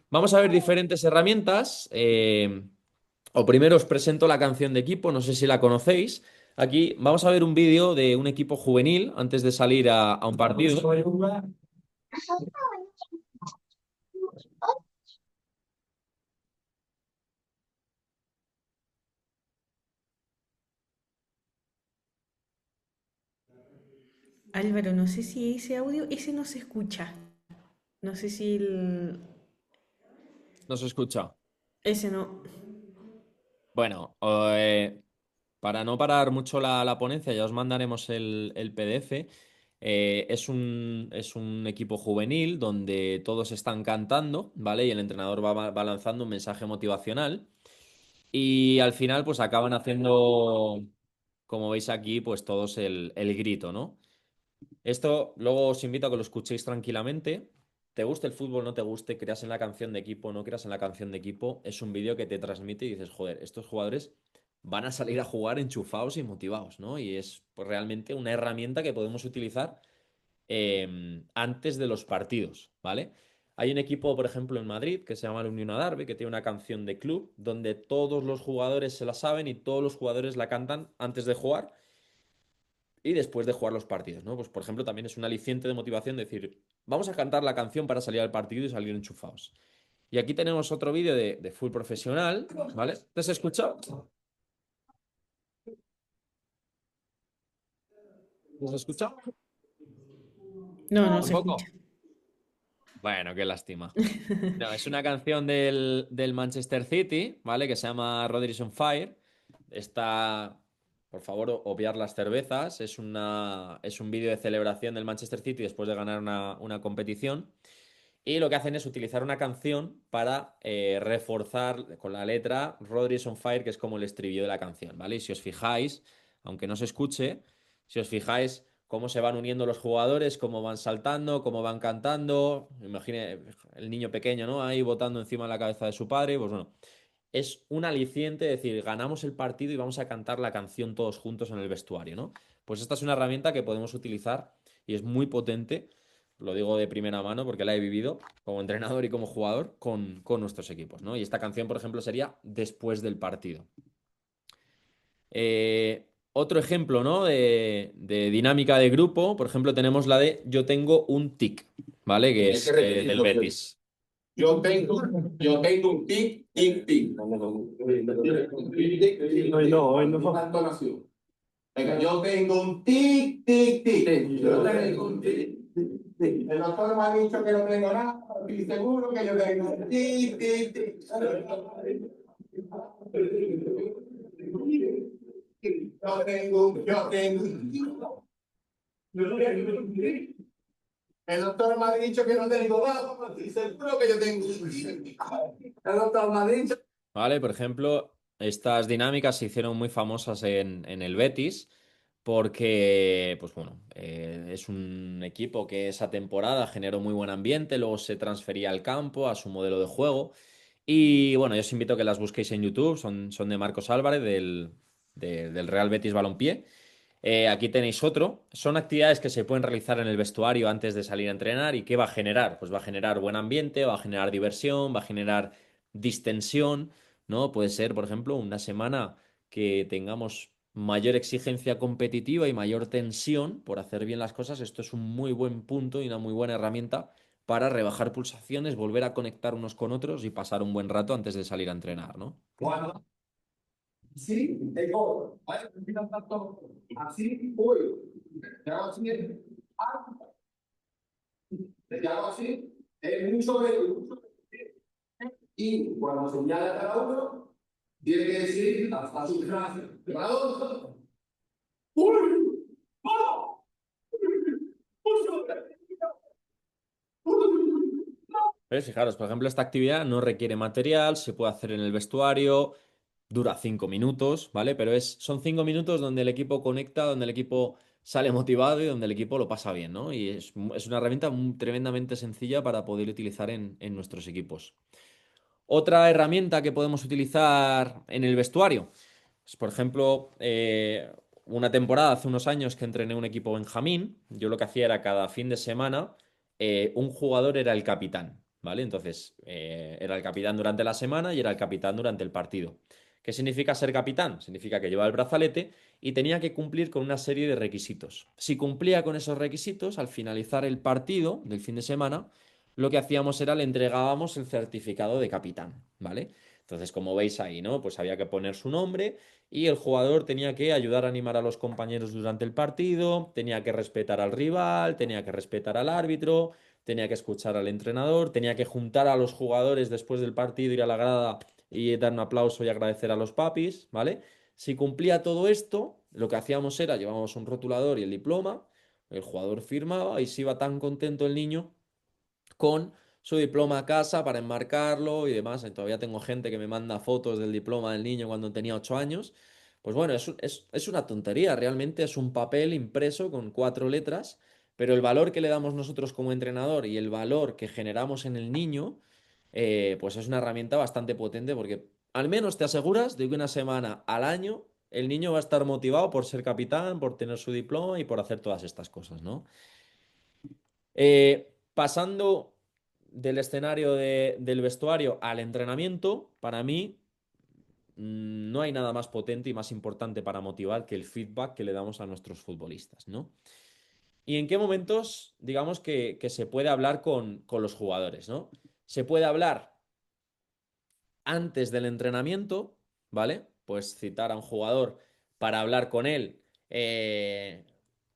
Vamos a ver diferentes herramientas. O primero os presento la canción de equipo, no sé si la conocéis. Aquí vamos a ver un vídeo de un equipo juvenil antes de salir a un partido. Álvaro, no sé si ese audio, ese no se escucha. No sé si ¿No se escucha? ese no. Bueno, para no parar mucho la ponencia, ya os mandaremos el PDF. Es un equipo juvenil donde todos están cantando, ¿vale? Y el entrenador va lanzando un mensaje motivacional. Y al final, pues acaban haciendo, como veis aquí, pues todos el grito, ¿no? Esto luego os invito a que lo escuchéis tranquilamente. Te guste el fútbol, no te guste, creas en la canción de equipo, no creas en la canción de equipo. Es un vídeo que te transmite y dices, joder, estos jugadores van a salir a jugar enchufados y motivados, ¿no? Y es pues, realmente una herramienta que podemos utilizar antes de los partidos, ¿vale? Hay un equipo, por ejemplo, en Madrid que se llama la Unión Adarve, que tiene una canción de club donde todos los jugadores se la saben y todos los jugadores la cantan antes de jugar y después de jugar los partidos, ¿no? Pues, por ejemplo, también es un aliciente de motivación decir, vamos a cantar la canción para salir al partido y salir enchufados. Y aquí tenemos otro vídeo de full profesional, ¿vale? ¿Te has escuchado? ¿Te has escuchado? No, no se escucha. ¿Tampoco? Bueno, qué lástima. No, es una canción del Manchester City, ¿vale? Que se llama Rodríguez on Fire. Está, por favor, obviar las cervezas. Es un vídeo de celebración del Manchester City después de ganar una competición. Y lo que hacen es utilizar una canción para reforzar con la letra Rodríguez on Fire, que es como el estribillo de la canción, ¿vale? Y si os fijáis, aunque no se escuche, si os fijáis cómo se van uniendo los jugadores, cómo van saltando, cómo van cantando, imagine el niño pequeño, ¿no? Ahí botando encima de la cabeza de su padre, pues bueno, es un aliciente decir, ganamos el partido y vamos a cantar la canción todos juntos en el vestuario, ¿no? Pues esta es una herramienta que podemos utilizar y es muy potente, lo digo de primera mano porque la he vivido como entrenador y como jugador con nuestros equipos, ¿no? Y esta canción, por ejemplo, sería después del partido. Otro ejemplo, ¿no? De dinámica de grupo, por ejemplo, tenemos la de yo tengo un tic, ¿vale? Que es del Betis. Yo tengo un tic, tic, tic. Hoy no. Entonación. Venga, yo tengo un tic, tic, tic. Yo tengo un tic, tic, tic. El doctor me ha dicho que no tengo nada, estoy seguro que yo tengo un tic, tic, tic. Yo tengo un tic. El doctor me ha dicho que no tengo nada, pero estoy seguro que yo tengo un tic. El doctor me ha dicho. ¿Vale? Por ejemplo, estas dinámicas se hicieron muy famosas en el Betis porque, pues bueno, es un equipo que esa temporada generó muy buen ambiente, luego se transfería al campo, a su modelo de juego. Y bueno, yo os invito a que las busquéis en YouTube, son de Marcos Álvarez, del Real Betis Balompié. Aquí tenéis otro. Son actividades que se pueden realizar en el vestuario antes de salir a entrenar. ¿Y qué va a generar? Pues va a generar buen ambiente, va a generar diversión, va a generar distensión, ¿no? Puede ser, por ejemplo, una semana que tengamos mayor exigencia competitiva y mayor tensión por hacer bien las cosas. Esto es un muy buen punto y una muy buena herramienta para rebajar pulsaciones, volver a conectar unos con otros y pasar un buen rato antes de salir a entrenar, ¿no? Bueno, sí, tengo, ¿vale? Así, uy, te hago así, te hago así, es mucho de, y cuando señala cada uno, tiene que decir hasta su frase. ¿Preparado? ¡Uy! ¡Oh! ¿Ves? Fijaros, por ejemplo, esta actividad no requiere material, se puede hacer en el vestuario, dura 5 minutos, ¿vale? Pero son 5 minutos donde el equipo conecta, donde el equipo sale motivado y donde el equipo lo pasa bien, ¿no? Y es una herramienta tremendamente sencilla para poder utilizar en nuestros equipos. Otra herramienta que podemos utilizar en el vestuario, pues, por ejemplo, una temporada hace unos años que entrené un equipo Benjamín, yo lo que hacía era cada fin de semana, un jugador era el capitán, ¿vale? Entonces, era el capitán durante la semana y era el capitán durante el partido. ¿Qué significa ser capitán? Significa que llevaba el brazalete y tenía que cumplir con una serie de requisitos. Si cumplía con esos requisitos, al finalizar el partido del fin de semana, lo que hacíamos era le entregábamos el certificado de capitán, ¿vale? Entonces, como veis ahí, ¿no? Pues había que poner su nombre y el jugador tenía que ayudar a animar a los compañeros durante el partido, tenía que respetar al rival, tenía que respetar al árbitro, tenía que escuchar al entrenador, tenía que juntar a los jugadores después del partido, ir a la grada y dar un aplauso y agradecer a los papis, ¿vale? Si cumplía todo esto, lo que hacíamos era llevábamos un rotulador y el diploma, el jugador firmaba y se iba tan contento el niño con su diploma a casa para enmarcarlo y demás. Todavía tengo gente que me manda fotos del diploma del niño cuando tenía 8 años. Pues bueno, es una tontería, realmente es un papel impreso con 4 letras, pero el valor que le damos nosotros como entrenador y el valor que generamos en el niño, pues es una herramienta bastante potente porque al menos te aseguras de que una semana al año el niño va a estar motivado por ser capitán, por tener su diploma y por hacer todas estas cosas, ¿no? Pasando del escenario del vestuario al entrenamiento, para mí no hay nada más potente y más importante para motivar que el feedback que le damos a nuestros futbolistas, ¿no? ¿Y en qué momentos, digamos, que se puede hablar con los jugadores, ¿no? Se puede hablar antes del entrenamiento, ¿vale? Pues citar a un jugador para hablar con él,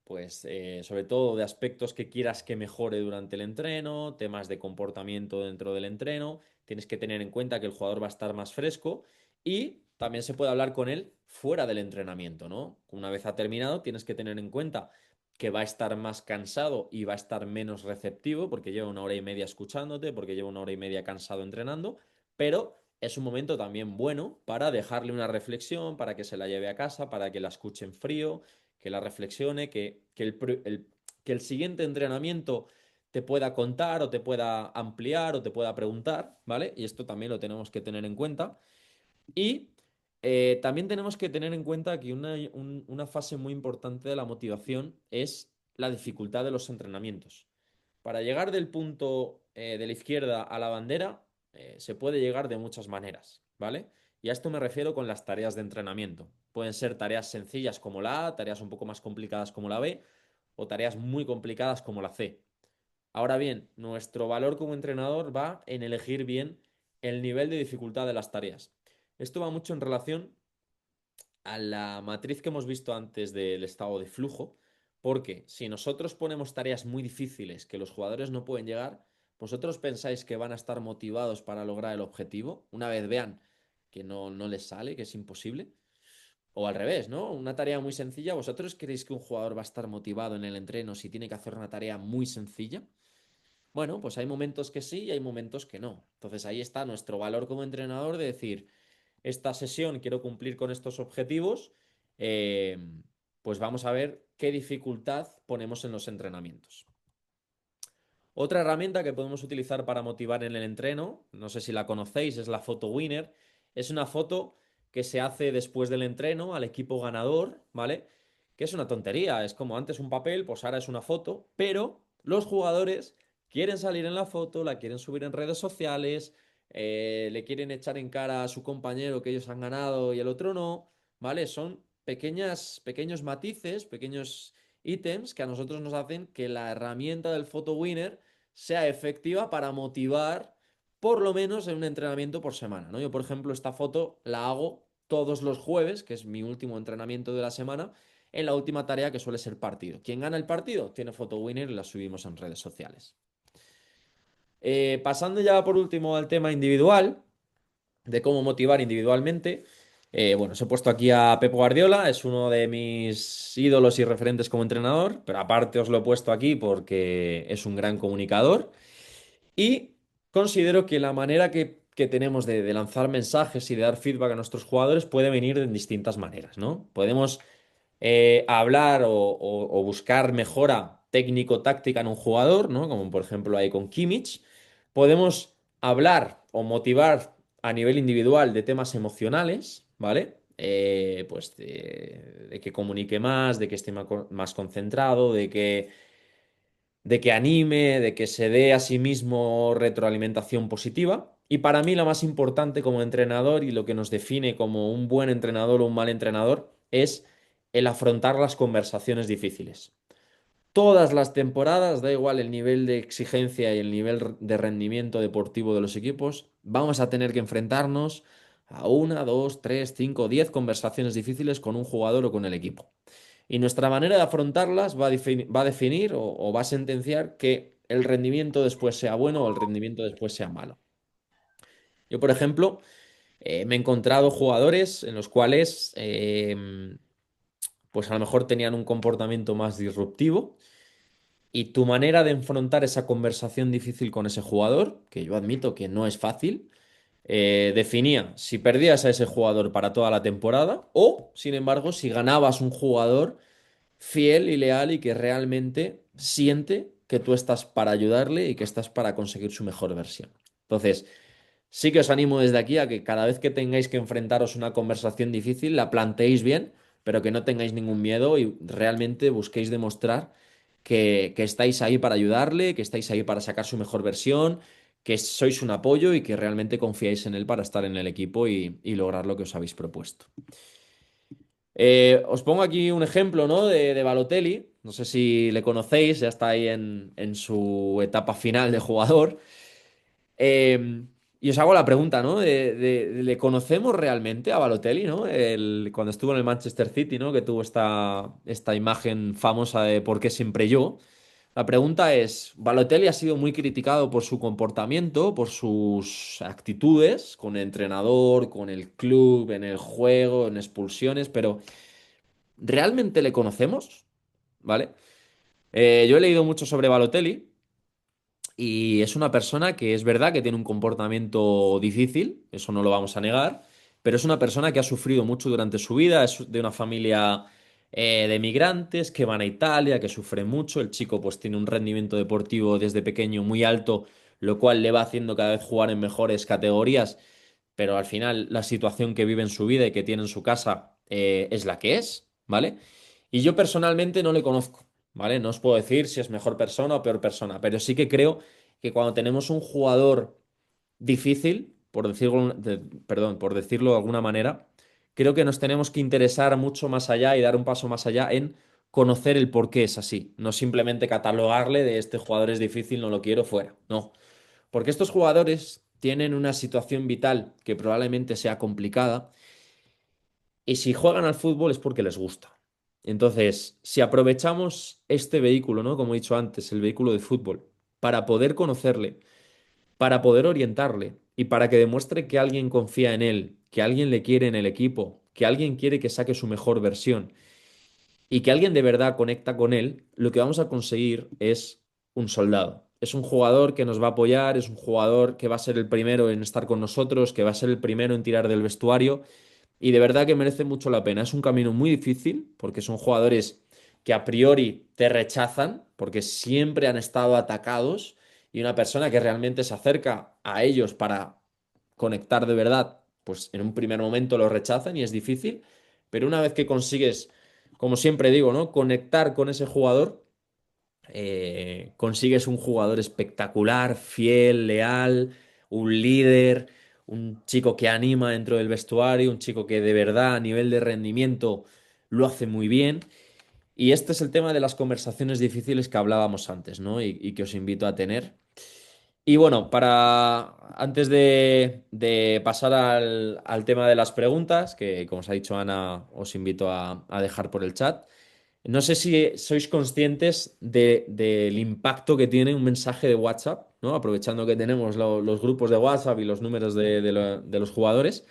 pues sobre todo de aspectos que quieras que mejore durante el entreno, temas de comportamiento dentro del entreno, tienes que tener en cuenta que el jugador va a estar más fresco y también se puede hablar con él fuera del entrenamiento, ¿no? Una vez ha terminado, tienes que tener en cuenta que va a estar más cansado y va a estar menos receptivo porque lleva una hora y media escuchándote, porque lleva una hora y media cansado entrenando, pero es un momento también bueno para dejarle una reflexión, para que se la lleve a casa, para que la escuche en frío, que la reflexione, que el siguiente entrenamiento te pueda contar o te pueda ampliar o te pueda preguntar, ¿vale? Y esto también lo tenemos que tener en cuenta. Y también tenemos que tener en cuenta que una fase muy importante de la motivación es la dificultad de los entrenamientos. Para llegar del punto de la izquierda a la bandera, se puede llegar de muchas maneras, ¿vale? Y a esto me refiero con las tareas de entrenamiento. Pueden ser tareas sencillas como la A, tareas un poco más complicadas como la B, o tareas muy complicadas como la C. Ahora bien, nuestro valor como entrenador va en elegir bien el nivel de dificultad de las tareas. Esto va mucho en relación a la matriz que hemos visto antes del estado de flujo, porque si nosotros ponemos tareas muy difíciles que los jugadores no pueden llegar, ¿vosotros pensáis que van a estar motivados para lograr el objetivo una vez vean que no les sale, que es imposible? O al revés, ¿no? Una tarea muy sencilla, ¿vosotros creéis que un jugador va a estar motivado en el entreno si tiene que hacer una tarea muy sencilla? Bueno, pues hay momentos que sí y hay momentos que no. Entonces ahí está nuestro valor como entrenador de decir, esta sesión quiero cumplir con estos objetivos, eh, pues vamos a ver qué dificultad ponemos en los entrenamientos. Otra herramienta que podemos utilizar para motivar en el entreno, no sé si la conocéis, es la foto winner. Es una foto que se hace después del entreno al equipo ganador, ¿vale? Que es una tontería, es como antes un papel, pues ahora es una foto, pero los jugadores quieren salir en la foto, la quieren subir en redes sociales, le quieren echar en cara a su compañero que ellos han ganado y el otro no, ¿vale? Son pequeños matices, pequeños ítems que a nosotros nos hacen que la herramienta del photo winner sea efectiva para motivar por lo menos en un entrenamiento por semana, ¿no? Yo, por ejemplo, esta foto la hago todos los jueves, que es mi último entrenamiento de la semana, en la última tarea que suele ser partido. Quien gana el partido tiene photo winner y la subimos en redes sociales. Pasando ya por último al tema individual, de cómo motivar individualmente. Bueno, os he puesto aquí a Pep Guardiola, es uno de mis ídolos y referentes como entrenador, pero aparte os lo he puesto aquí porque es un gran comunicador y considero que la manera que tenemos de lanzar mensajes y de dar feedback a nuestros jugadores puede venir de distintas maneras, ¿no? Podemos hablar o buscar mejora técnico-táctica en un jugador, ¿no? Como por ejemplo ahí con Kimmich. Podemos hablar o motivar a nivel individual de temas emocionales, ¿vale? Pues de que comunique más, de que esté más concentrado, de que anime, de que se dé a sí mismo retroalimentación positiva. Y para mí la más importante como entrenador y lo que nos define como un buen entrenador o un mal entrenador es el afrontar las conversaciones difíciles. Todas las temporadas, da igual el nivel de exigencia y el nivel de rendimiento deportivo de los equipos, vamos a tener que enfrentarnos a una, dos, tres, cinco, 10 conversaciones difíciles con un jugador o con el equipo. Y nuestra manera de afrontarlas va a definir o va a sentenciar que el rendimiento después sea bueno o el rendimiento después sea malo. Yo, por ejemplo, me he encontrado jugadores en los cuales, pues a lo mejor tenían un comportamiento más disruptivo y tu manera de enfrentar esa conversación difícil con ese jugador, que yo admito que no es fácil, definía si perdías a ese jugador para toda la temporada o, sin embargo, si ganabas un jugador fiel y leal y que realmente siente que tú estás para ayudarle y que estás para conseguir su mejor versión. Entonces, sí que os animo desde aquí a que cada vez que tengáis que enfrentaros a una conversación difícil, la planteéis bien, pero que no tengáis ningún miedo y realmente busquéis demostrar que estáis ahí para ayudarle, que estáis ahí para sacar su mejor versión, que sois un apoyo y que realmente confiáis en él para estar en el equipo y lograr lo que os habéis propuesto. Os pongo aquí un ejemplo, ¿no? de Balotelli. No sé si le conocéis, ya está ahí en su etapa final de jugador. Eh, y os hago la pregunta, ¿no? ¿Le conocemos realmente a Balotelli, ¿no? Cuando estuvo en el Manchester City, ¿no? Que tuvo esta imagen famosa de ¿por qué siempre yo? La pregunta es, Balotelli ha sido muy criticado por su comportamiento, por sus actitudes con el entrenador, con el club, en el juego, en expulsiones, pero ¿realmente le conocemos? ¿Vale? Yo he leído mucho sobre Balotelli y es una persona que es verdad que tiene un comportamiento difícil, eso no lo vamos a negar, pero es una persona que ha sufrido mucho durante su vida, es de una familia de migrantes que van a Italia, que sufren mucho. El chico pues tiene un rendimiento deportivo desde pequeño muy alto, lo cual le va haciendo cada vez jugar en mejores categorías, pero al final la situación que vive en su vida y que tiene en su casa es la que es, ¿vale? Y yo personalmente no le conozco, ¿vale? No os puedo decir si es mejor persona o peor persona, pero sí que creo que cuando tenemos un jugador difícil, por decirlo, perdón, por decirlo de alguna manera, creo que nos tenemos que interesar mucho más allá y dar un paso más allá en conocer el por qué es así, no simplemente catalogarle de este jugador es difícil, no lo quiero fuera, no, porque estos jugadores tienen una situación vital que probablemente sea complicada y si juegan al fútbol es porque les gusta. Entonces, si aprovechamos este vehículo, ¿no? Como he dicho antes, el vehículo de fútbol, para poder conocerle, para poder orientarle y para que demuestre que alguien confía en él, que alguien le quiere en el equipo, que alguien quiere que saque su mejor versión y que alguien de verdad conecta con él, lo que vamos a conseguir es un soldado. Es un jugador que nos va a apoyar, es un jugador que va a ser el primero en estar con nosotros, que va a ser el primero en tirar del vestuario y de verdad que merece mucho la pena. Es un camino muy difícil porque son jugadores que a priori te rechazan porque siempre han estado atacados y una persona que realmente se acerca a ellos para conectar de verdad, pues en un primer momento lo rechazan y es difícil, pero una vez que consigues, como siempre digo, ¿no? Conectar con ese jugador, consigues un jugador espectacular, fiel, leal, un líder, un chico que anima dentro del vestuario, un chico que de verdad a nivel de rendimiento lo hace muy bien. Y este es el tema de las conversaciones difíciles que hablábamos antes, ¿no? Y que os invito a tener. Y bueno, antes de pasar al tema de las preguntas, que como os ha dicho Ana, os invito a dejar por el chat. No sé si sois conscientes del impacto que tiene un mensaje de WhatsApp, ¿no? Aprovechando que tenemos los grupos de WhatsApp y los números de los jugadores.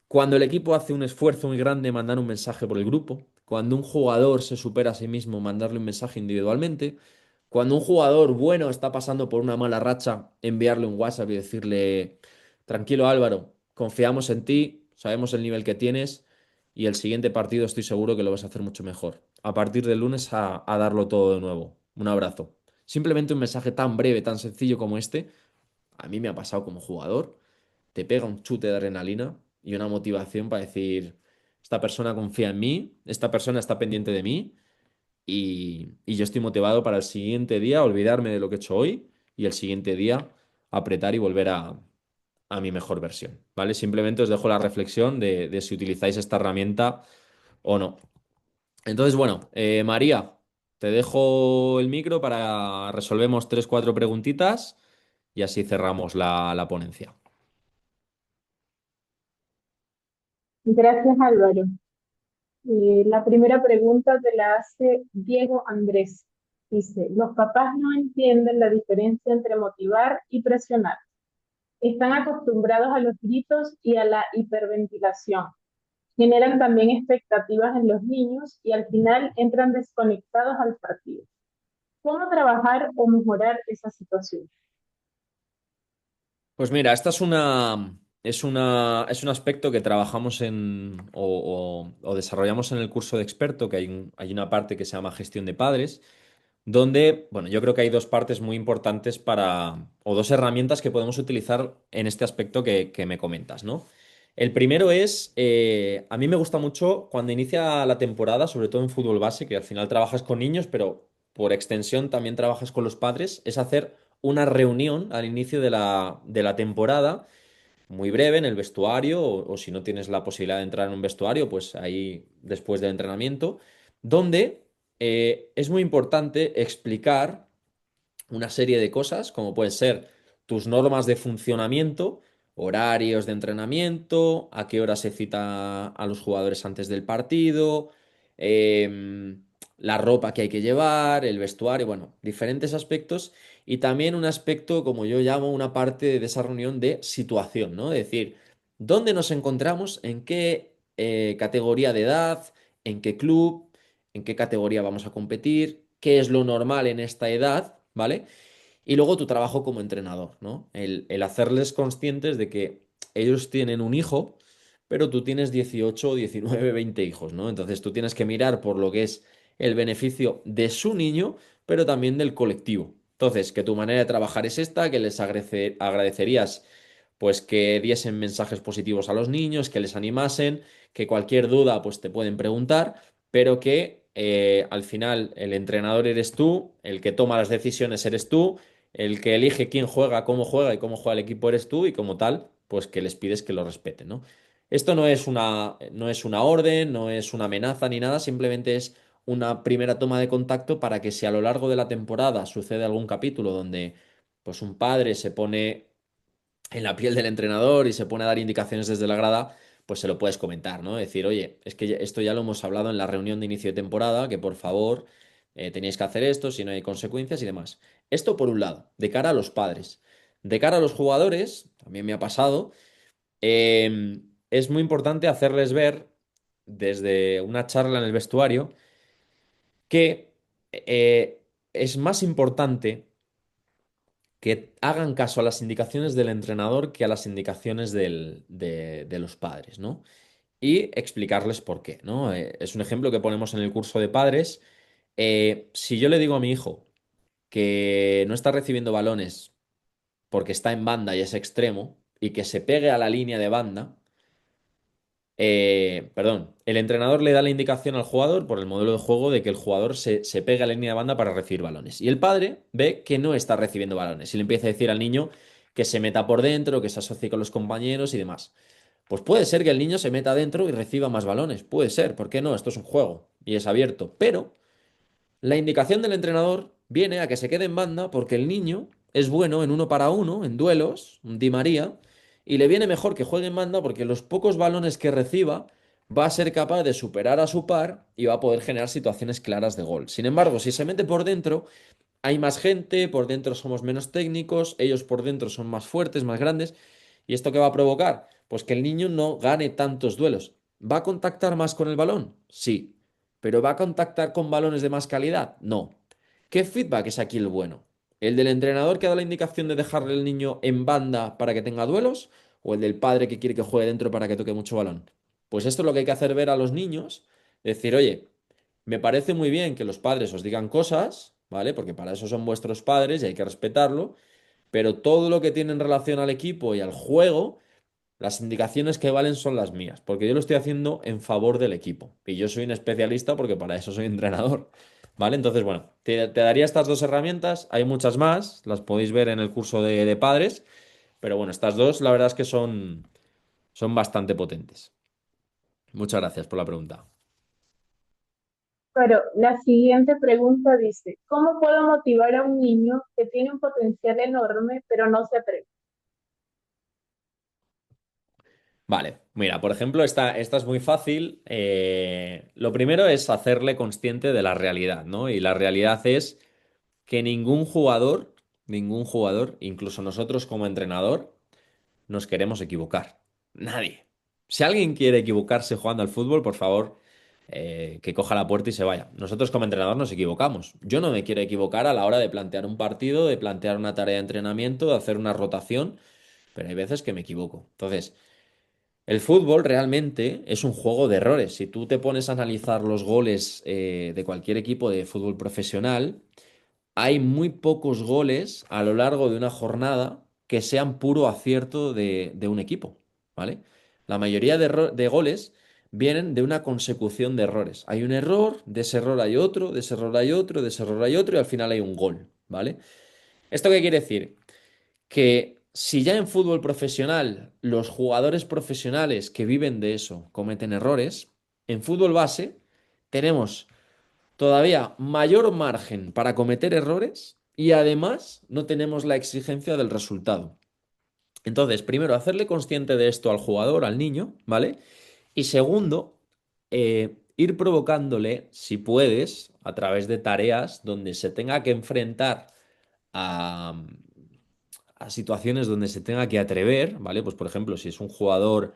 Cuando el equipo hace un esfuerzo muy grande, mandar un mensaje por el grupo. Cuando un jugador se supera a sí mismo, mandarle un mensaje individualmente. Cuando un jugador bueno está pasando por una mala racha, enviarle un WhatsApp y decirle, tranquilo Álvaro, confiamos en ti, sabemos el nivel que tienes y el siguiente partido estoy seguro que lo vas a hacer mucho mejor. A partir del lunes a darlo todo de nuevo. Un abrazo. Simplemente un mensaje tan breve, tan sencillo como este, a mí me ha pasado como jugador, te pega un chute de adrenalina y una motivación para decir, esta persona confía en mí, esta persona está pendiente de mí y yo estoy motivado para el siguiente día olvidarme de lo que he hecho hoy y el siguiente día apretar y volver a mi mejor versión, ¿vale? Simplemente os dejo la reflexión de si utilizáis esta herramienta o no. Entonces, bueno, María, te dejo el micro para resolvemos tres, cuatro preguntitas y así cerramos la ponencia. Gracias, Álvaro. La primera pregunta te la hace Diego Andrés. Dice, los papás no entienden la diferencia entre motivar y presionar. Están acostumbrados a los gritos y a la hiperventilación. Generan también expectativas en los niños y al final entran desconectados al partido. ¿Cómo trabajar o mejorar esa situación? Pues mira, esta es un aspecto que trabajamos o desarrollamos en el curso de experto, que hay una parte que se llama gestión de padres, donde, bueno, yo creo que hay dos partes muy importantes o dos herramientas que podemos utilizar en este aspecto que me comentas, ¿no? El primero es, a mí me gusta mucho cuando inicia la temporada, sobre todo en fútbol base, que al final trabajas con niños, pero por extensión también trabajas con los padres, es hacer una reunión al inicio de la temporada, muy breve en el vestuario, o si no tienes la posibilidad de entrar en un vestuario, pues ahí después del entrenamiento, donde es muy importante explicar una serie de cosas, como pueden ser tus normas de funcionamiento, horarios de entrenamiento, a qué hora se cita a los jugadores antes del partido, la ropa que hay que llevar, el vestuario, bueno, diferentes aspectos y también un aspecto, como yo llamo, una parte de esa reunión de situación, ¿no? Es decir, ¿dónde nos encontramos? ¿En qué categoría de edad? ¿En qué club? ¿En qué categoría vamos a competir? qué es lo normal en esta edad, ¿vale? Y luego tu trabajo como entrenador, ¿no? El hacerles conscientes de que ellos tienen un hijo, pero tú tienes 18, 19, 20 hijos, ¿no? Entonces tú tienes que mirar por lo que es el beneficio de su niño, pero también del colectivo. Entonces, que tu manera de trabajar es esta, que les agradecerías pues que diesen mensajes positivos a los niños, que les animasen, que cualquier duda pues te pueden preguntar, pero que al final el entrenador eres tú, el que toma las decisiones eres tú, el que elige quién juega y cómo juega el equipo eres tú y como tal, pues que les pides que lo respeten, ¿no? Esto no es una orden, no es una amenaza ni nada, simplemente es una primera toma de contacto para que si a lo largo de la temporada sucede algún capítulo donde pues un padre se pone en la piel del entrenador y se pone a dar indicaciones desde la grada, pues se lo puedes comentar, ¿no? Decir, oye, es que esto ya lo hemos hablado en la reunión de inicio de temporada, que por favor teníais que hacer esto, si no hay consecuencias y demás. Esto por un lado, de cara a los padres. De cara a los jugadores, también me ha pasado, es muy importante hacerles ver desde una charla en el vestuario que es más importante que hagan caso a las indicaciones del entrenador que a las indicaciones de los padres, ¿no? Y explicarles por qué, ¿no? Es un ejemplo que ponemos en el curso de padres. Si yo le digo a mi hijo que no está recibiendo balones porque está en banda y es extremo, y que se pegue a la línea de banda, perdón, el entrenador le da la indicación al jugador por el modelo de juego de que el jugador se pegue a la línea de banda para recibir balones. Y el padre ve que no está recibiendo balones y le empieza a decir al niño que se meta por dentro, que se asocie con los compañeros y demás. Pues puede ser que el niño se meta dentro y reciba más balones. Puede ser, ¿por qué no? Esto es un juego y es abierto. Pero la indicación del entrenador viene a que se quede en banda porque el niño es bueno en uno para uno, en duelos, un Di María, y le viene mejor que juegue en banda porque los pocos balones que reciba va a ser capaz de superar a su par y va a poder generar situaciones claras de gol. Sin embargo, si se mete por dentro, hay más gente, por dentro somos menos técnicos, ellos por dentro son más fuertes, más grandes. ¿Y esto qué va a provocar? Pues que el niño no gane tantos duelos. ¿Va a contactar más con el balón? Sí. ¿Pero va a contactar con balones de más calidad? No. ¿Qué feedback es aquí el bueno? ¿El del entrenador que da la indicación de dejarle al niño en banda para que tenga duelos? ¿O el del padre que quiere que juegue dentro para que toque mucho balón? Pues esto es lo que hay que hacer ver a los niños. Decir, oye, me parece muy bien que los padres os digan cosas, ¿vale? Porque para eso son vuestros padres y hay que respetarlo, pero todo lo que tiene en relación al equipo y al juego, las indicaciones que valen son las mías, porque yo lo estoy haciendo en favor del equipo. Y yo soy un especialista porque para eso soy entrenador, ¿vale? Entonces, bueno, te daría estas dos herramientas, hay muchas más, las podéis ver en el curso de padres, pero bueno, estas dos la verdad es que son bastante potentes. Muchas gracias por la pregunta. Pero la siguiente pregunta dice, ¿cómo puedo motivar a un niño que tiene un potencial enorme pero no se atreve? Vale, mira, por ejemplo, esta es muy fácil. Lo primero es hacerle consciente de la realidad, ¿no? Y la realidad es que ningún jugador, incluso nosotros como entrenador, nos queremos equivocar. Nadie. Si alguien quiere equivocarse jugando al fútbol, por favor, que coja la puerta y se vaya. Nosotros como entrenador nos equivocamos. Yo no me quiero equivocar a la hora de plantear un partido, de plantear una tarea de entrenamiento, de hacer una rotación, pero hay veces que me equivoco. Entonces, el fútbol realmente es un juego de errores. Si tú te pones a analizar los goles de cualquier equipo de fútbol profesional, hay muy pocos goles a lo largo de una jornada que sean puro acierto de un equipo, ¿vale? La mayoría de goles vienen de una consecución de errores. Hay un error, de ese error hay otro, de ese error hay otro, de ese error hay otro y al final hay un gol, ¿vale? ¿Esto qué quiere decir? Que si ya en fútbol profesional los jugadores profesionales que viven de eso cometen errores, en fútbol base tenemos todavía mayor margen para cometer errores y además no tenemos la exigencia del resultado. Entonces, primero, hacerle consciente de esto al jugador, al niño, ¿vale? Y segundo, ir provocándole, si puedes, a través de tareas donde se tenga que enfrentar a, a situaciones donde se tenga que atrever, ¿vale? Pues por ejemplo, si es un jugador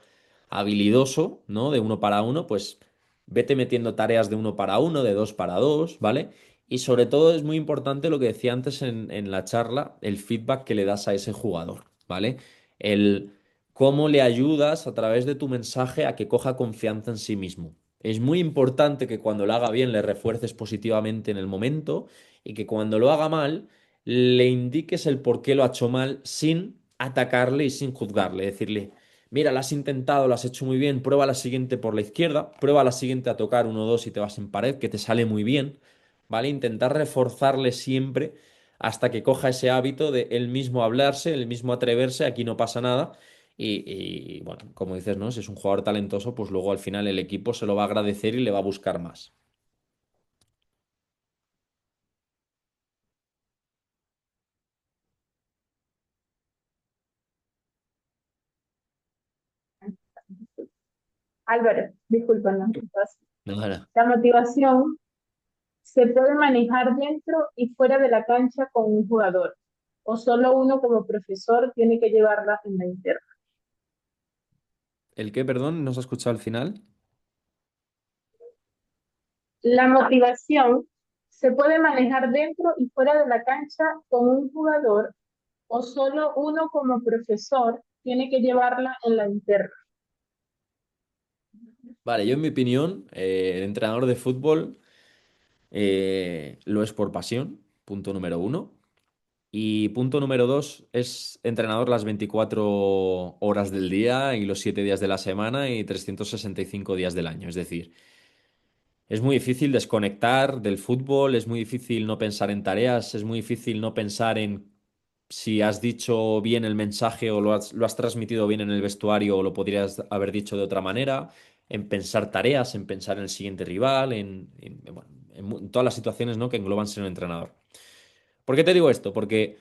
habilidoso, ¿no? De uno para uno, pues vete metiendo tareas de uno para uno, de dos para dos, ¿vale? Y sobre todo es muy importante lo que decía antes en la charla, el feedback que le das a ese jugador, ¿vale? El cómo le ayudas a través de tu mensaje a que coja confianza en sí mismo. Es muy importante que cuando lo haga bien le refuerces positivamente en el momento y que cuando lo haga mal le indiques el por qué lo ha hecho mal sin atacarle y sin juzgarle. Decirle, mira, lo has intentado, lo has hecho muy bien, prueba la siguiente por la izquierda, prueba la siguiente a tocar uno o dos y te vas en pared, que te sale muy bien. ¿Vale? Intentar reforzarle siempre hasta que coja ese hábito de él mismo hablarse, él mismo atreverse, aquí no pasa nada. Bueno, como dices, ¿no? Si es un jugador talentoso, pues luego al final el equipo se lo va a agradecer y le va a buscar más. Álvaro, disculpa, no. Nada. La motivación se puede manejar dentro y fuera de la cancha con un jugador, o solo uno como profesor tiene que llevarla en la interna. ¿El qué, perdón? ¿No se ha escuchado al final? La motivación se puede manejar dentro y fuera de la cancha con un jugador, o solo uno como profesor tiene que llevarla en la interna. Vale, yo en mi opinión, el entrenador de fútbol lo es por pasión, punto número uno. Y punto número dos, es entrenador las 24 horas del día y los 7 días de la semana y 365 días del año. Es decir, es muy difícil desconectar del fútbol, es muy difícil no pensar en tareas, es muy difícil no pensar en si has dicho bien el mensaje o lo has transmitido bien en el vestuario o lo podrías haber dicho de otra manera, en pensar tareas, en pensar en el siguiente rival, bueno, en todas las situaciones, ¿no?, que engloban ser un entrenador. ¿Por qué te digo esto? Porque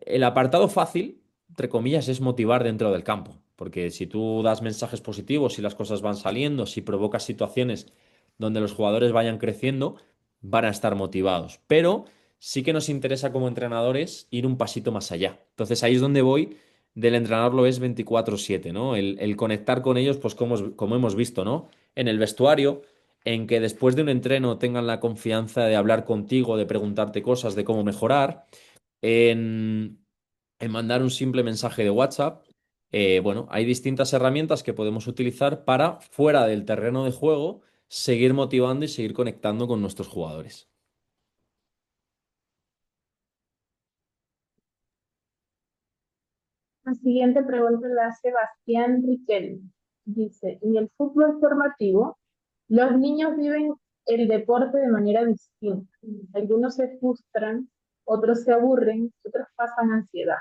el apartado fácil, entre comillas, es motivar dentro del campo, porque si tú das mensajes positivos, si las cosas van saliendo, si provocas situaciones donde los jugadores vayan creciendo, van a estar motivados. Pero sí que nos interesa como entrenadores ir un pasito más allá. Entonces ahí es donde voy del entrenador lo es 24/7, ¿no? El conectar con ellos, pues como hemos visto, ¿no? En el vestuario, en que después de un entreno tengan la confianza de hablar contigo, de preguntarte cosas, de cómo mejorar en, en mandar un simple mensaje de WhatsApp. Bueno, hay distintas herramientas que podemos utilizar para, fuera del terreno de juego, seguir motivando y seguir conectando con nuestros jugadores. La siguiente pregunta la hace Sebastián Riquelme. Dice, en el fútbol formativo, los niños viven el deporte de manera distinta. Algunos se frustran, otros se aburren, otros pasan ansiedad.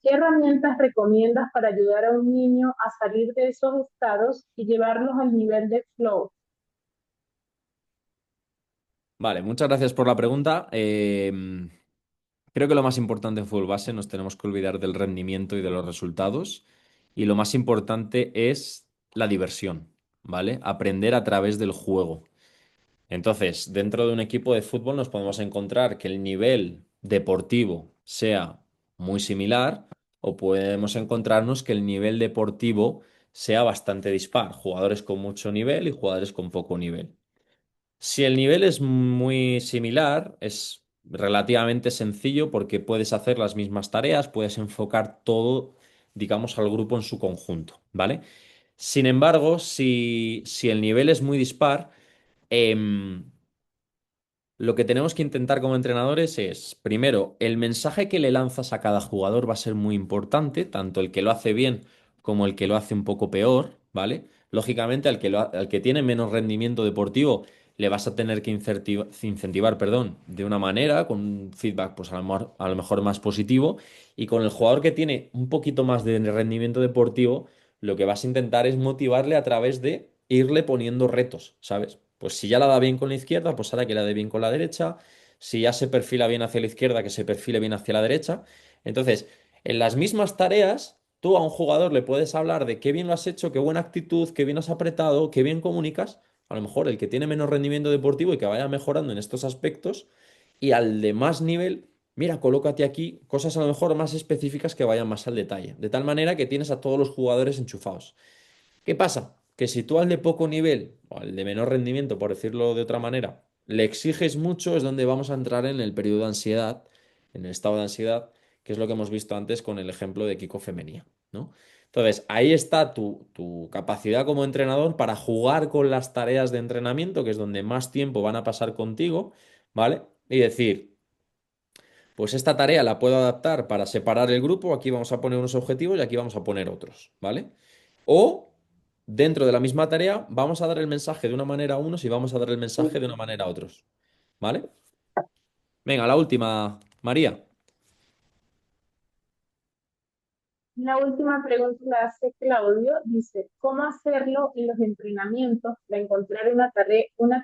¿Qué herramientas recomiendas para ayudar a un niño a salir de esos estados y llevarlos al nivel de flow? Vale, muchas gracias por la pregunta. Creo que lo más importante en fútbol base nos tenemos que olvidar del rendimiento y de los resultados. Y lo más importante es la diversión, ¿vale? Aprender a través del juego. Entonces, dentro de un equipo de fútbol nos podemos encontrar que el nivel deportivo sea muy similar o podemos encontrarnos que el nivel deportivo sea bastante dispar, jugadores con mucho nivel y jugadores con poco nivel. Si el nivel es muy similar, es relativamente sencillo porque puedes hacer las mismas tareas, puedes enfocar todo, digamos, al grupo en su conjunto, ¿vale? Sin embargo, si el nivel es muy dispar, em, lo que tenemos que intentar como entrenadores es, primero, el mensaje que le lanzas a cada jugador va a ser muy importante, tanto el que lo hace bien como el que lo hace un poco peor, ¿vale? Lógicamente, al que tiene menos rendimiento deportivo, le vas a tener que incentivar, perdón, de una manera, con un feedback, pues a lo mejor más positivo, y con el jugador que tiene un poquito más de rendimiento deportivo, lo que vas a intentar es motivarle a través de irle poniendo retos, ¿sabes? Pues si ya la da bien con la izquierda, pues ahora que la dé bien con la derecha. Si ya se perfila bien hacia la izquierda, que se perfile bien hacia la derecha. Entonces, en las mismas tareas, tú a un jugador le puedes hablar de qué bien lo has hecho, qué buena actitud, qué bien has apretado, qué bien comunicas. A lo mejor el que tiene menos rendimiento deportivo y que vaya mejorando en estos aspectos. Y al de más nivel, mira, colócate aquí cosas a lo mejor más específicas que vayan más al detalle. De tal manera que tienes a todos los jugadores enchufados. ¿Qué pasa? Que si tú al de poco nivel, o al de menor rendimiento, por decirlo de otra manera, le exiges mucho, es donde vamos a entrar en el periodo de ansiedad, en el estado de ansiedad, que es lo que hemos visto antes con el ejemplo de Kiko Femenía, ¿no? Entonces, ahí está tu capacidad como entrenador para jugar con las tareas de entrenamiento, que es donde más tiempo van a pasar contigo, ¿vale? Y decir, pues esta tarea la puedo adaptar para separar el grupo, aquí vamos a poner unos objetivos y aquí vamos a poner otros, ¿vale? O dentro de la misma tarea vamos a dar el mensaje de una manera a unos y vamos a dar el mensaje de una manera a otros, ¿vale? Venga, la última, María. La última pregunta la hace Claudio. Dice, ¿cómo hacerlo en los entrenamientos para encontrar una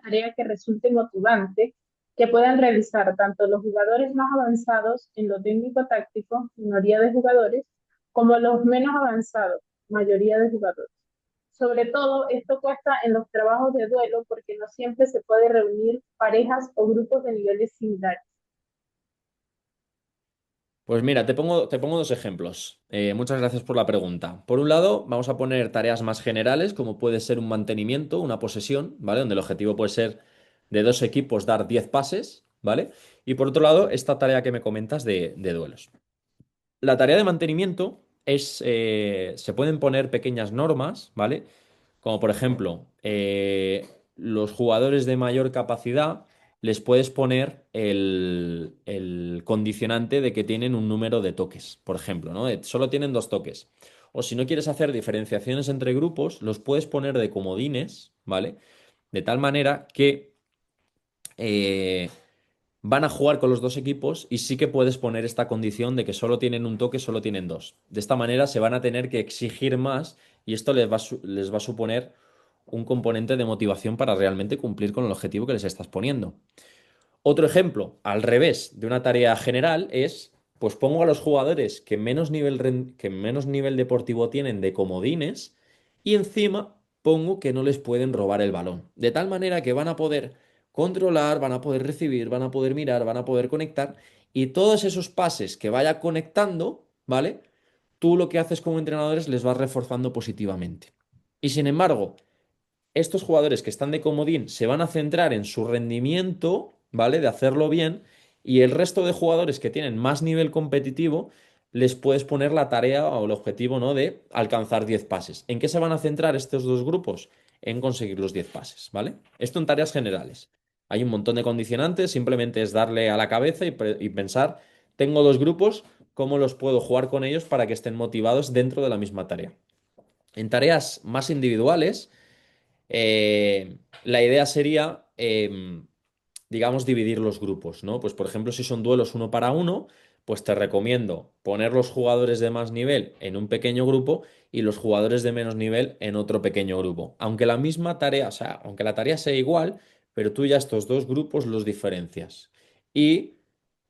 tarea que resulte motivante, que puedan realizar tanto los jugadores más avanzados en lo técnico-táctico, minoría de jugadores, como los menos avanzados, mayoría de jugadores? Sobre todo, esto cuesta en los trabajos de duelo porque no siempre se puede reunir parejas o grupos de niveles similares. Pues mira, te pongo dos ejemplos. Muchas gracias por la pregunta. Por un lado, vamos a poner tareas más generales, como puede ser un mantenimiento, una posesión, ¿vale? Donde el objetivo puede ser de dos equipos dar 10 pases, ¿vale? Y por otro lado, esta tarea que me comentas de duelos. La tarea de mantenimiento se pueden poner pequeñas normas, ¿vale? Como por ejemplo, los jugadores de mayor capacidad les puedes poner el condicionante de que tienen un número de toques, por ejemplo, ¿no? Solo tienen dos toques. O si no quieres hacer diferenciaciones entre grupos, los puedes poner de comodines, ¿vale? De tal manera que eh, van a jugar con los dos equipos y sí que puedes poner esta condición de que solo tienen un toque, solo tienen dos. De esta manera se van a tener que exigir más y esto les va a suponer un componente de motivación para realmente cumplir con el objetivo que les estás poniendo. Otro ejemplo, al revés de una tarea general es, pues pongo a los jugadores que menos nivel deportivo tienen de comodines y encima pongo que no les pueden robar el balón. De tal manera que van a poder controlar, van a poder recibir, van a poder mirar, van a poder conectar y todos esos pases que vaya conectando, ¿vale? Tú lo que haces como entrenadores les vas reforzando positivamente. Y sin embargo, estos jugadores que están de comodín se van a centrar en su rendimiento, ¿vale? De hacerlo bien, y el resto de jugadores que tienen más nivel competitivo, les puedes poner la tarea o el objetivo, ¿no? De alcanzar 10 pases. ¿En qué se van a centrar estos dos grupos? En conseguir los 10 pases, ¿vale? Esto en tareas generales. Hay un montón de condicionantes, simplemente es darle a la cabeza y pensar, tengo dos grupos, ¿cómo los puedo jugar con ellos para que estén motivados dentro de la misma tarea? En tareas más individuales, la idea sería, digamos, dividir los grupos, ¿no? Pues, por ejemplo, si son duelos uno para uno, pues te recomiendo poner los jugadores de más nivel en un pequeño grupo y los jugadores de menos nivel en otro pequeño grupo. Aunque la misma tarea, o sea, aunque la tarea sea igual, pero tú ya estos dos grupos los diferencias. Y,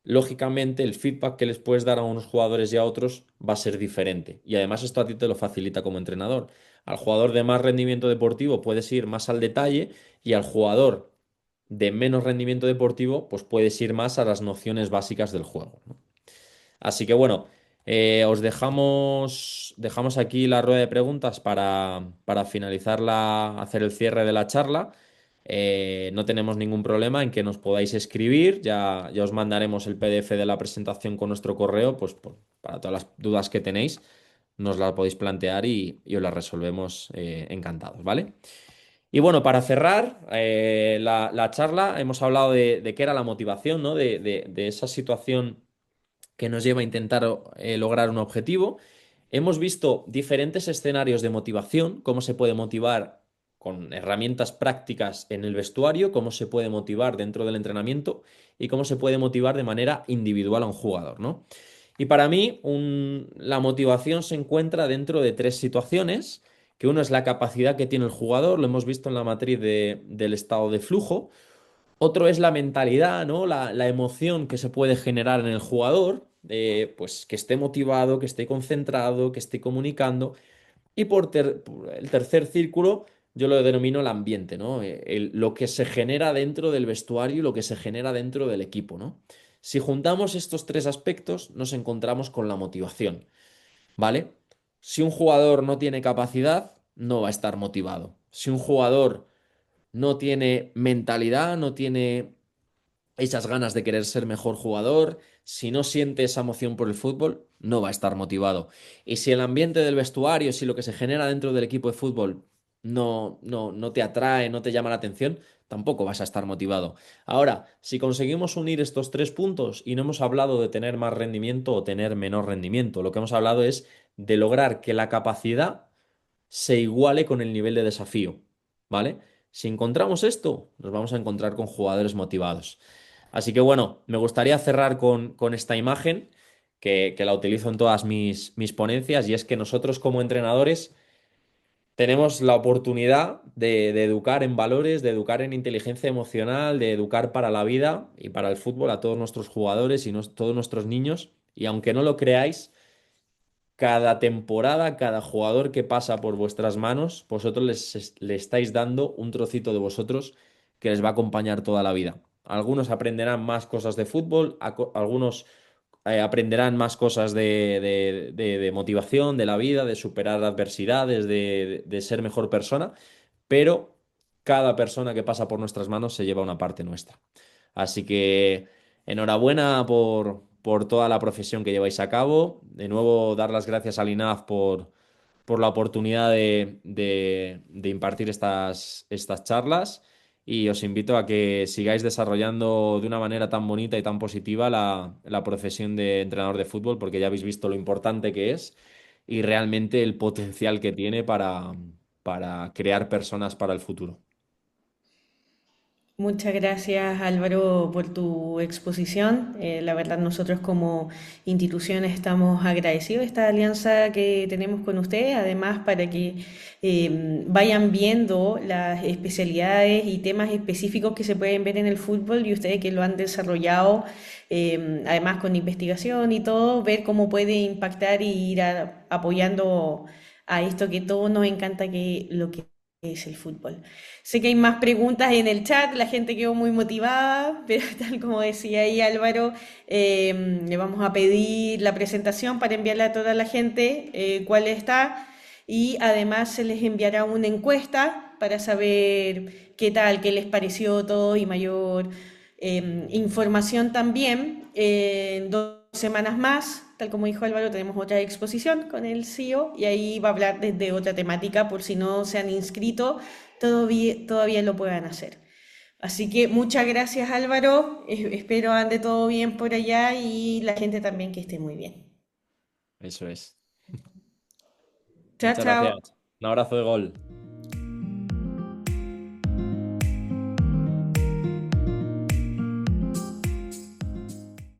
lógicamente, el feedback que les puedes dar a unos jugadores y a otros va a ser diferente. Y además esto a ti te lo facilita como entrenador. Al jugador de más rendimiento deportivo puedes ir más al detalle y al jugador de menos rendimiento deportivo pues puedes ir más a las nociones básicas del juego, ¿no? Así que bueno, os dejamos aquí la rueda de preguntas para finalizar hacer el cierre de la charla. No tenemos ningún problema en que nos podáis escribir, ya os mandaremos el PDF de la presentación con nuestro correo, pues para todas las dudas que tenéis, nos las podéis plantear y os las resolvemos encantados, ¿vale? Y bueno, para cerrar la charla, hemos hablado de qué era la motivación, ¿no? De esa situación que nos lleva a intentar lograr un objetivo. Hemos visto diferentes escenarios de motivación, cómo se puede motivar con herramientas prácticas en el vestuario, cómo se puede motivar dentro del entrenamiento y cómo se puede motivar de manera individual a un jugador, ¿no? Y para mí, la motivación se encuentra dentro de tres situaciones, que uno es la capacidad que tiene el jugador, lo hemos visto en la matriz del estado de flujo. Otro es la mentalidad, ¿no? La emoción que se puede generar en el jugador, pues que esté motivado, que esté concentrado, que esté comunicando. Y por el tercer círculo, yo lo denomino el ambiente, ¿no? Lo que se genera dentro del vestuario y lo que se genera dentro del equipo, ¿no? Si juntamos estos tres aspectos, nos encontramos con la motivación, ¿vale? Si un jugador no tiene capacidad, no va a estar motivado. Si un jugador no tiene mentalidad, no tiene esas ganas de querer ser mejor jugador, si no siente esa emoción por el fútbol, no va a estar motivado. Y si el ambiente del vestuario, si lo que se genera dentro del equipo de fútbol no te atrae, no te llama la atención, tampoco vas a estar motivado. Ahora, si conseguimos unir estos tres puntos y no hemos hablado de tener más rendimiento o tener menor rendimiento, lo que hemos hablado es de lograr que la capacidad se iguale con el nivel de desafío, ¿vale? Si encontramos esto, nos vamos a encontrar con jugadores motivados. Así que bueno, me gustaría cerrar con esta imagen que la utilizo en todas mis ponencias y es que nosotros como entrenadores tenemos la oportunidad de educar en valores, de educar en inteligencia emocional, de educar para la vida y para el fútbol a todos nuestros jugadores y todos nuestros niños. Y aunque no lo creáis, cada temporada, cada jugador que pasa por vuestras manos, vosotros le estáis dando un trocito de vosotros que les va a acompañar toda la vida. Algunos aprenderán más cosas de fútbol, algunos aprenderán más cosas de motivación, de la vida, de superar adversidades, de ser mejor persona, pero cada persona que pasa por nuestras manos se lleva una parte nuestra. Así que enhorabuena por toda la profesión que lleváis a cabo. De nuevo, dar las gracias al INAF por la oportunidad de impartir estas charlas y os invito a que sigáis desarrollando de una manera tan bonita y tan positiva la profesión de entrenador de fútbol, porque ya habéis visto lo importante que es y realmente el potencial que tiene para crear personas para el futuro. Muchas gracias Álvaro por tu exposición. La verdad nosotros como institución estamos agradecidos de esta alianza que tenemos con ustedes, además para que vayan viendo las especialidades y temas específicos que se pueden ver en el fútbol y ustedes que lo han desarrollado, además con investigación y todo, ver cómo puede impactar y ir apoyando a esto que todos nos encanta que lo que es el fútbol. Sé que hay más preguntas en el chat, la gente quedó muy motivada, pero tal como decía ahí Álvaro, le vamos a pedir la presentación para enviarla a toda la gente, cuál está, y además se les enviará una encuesta para saber qué tal, qué les pareció todo y mayor información también. En 2 semanas más, tal como dijo Álvaro, tenemos otra exposición con el CEO y ahí va a hablar desde otra temática por si no se han inscrito todavía lo puedan hacer. Así que muchas gracias Álvaro, espero ande todo bien por allá y la gente también que esté muy bien. Eso es. Chao, Muchas chao. gracias. Un abrazo de gol.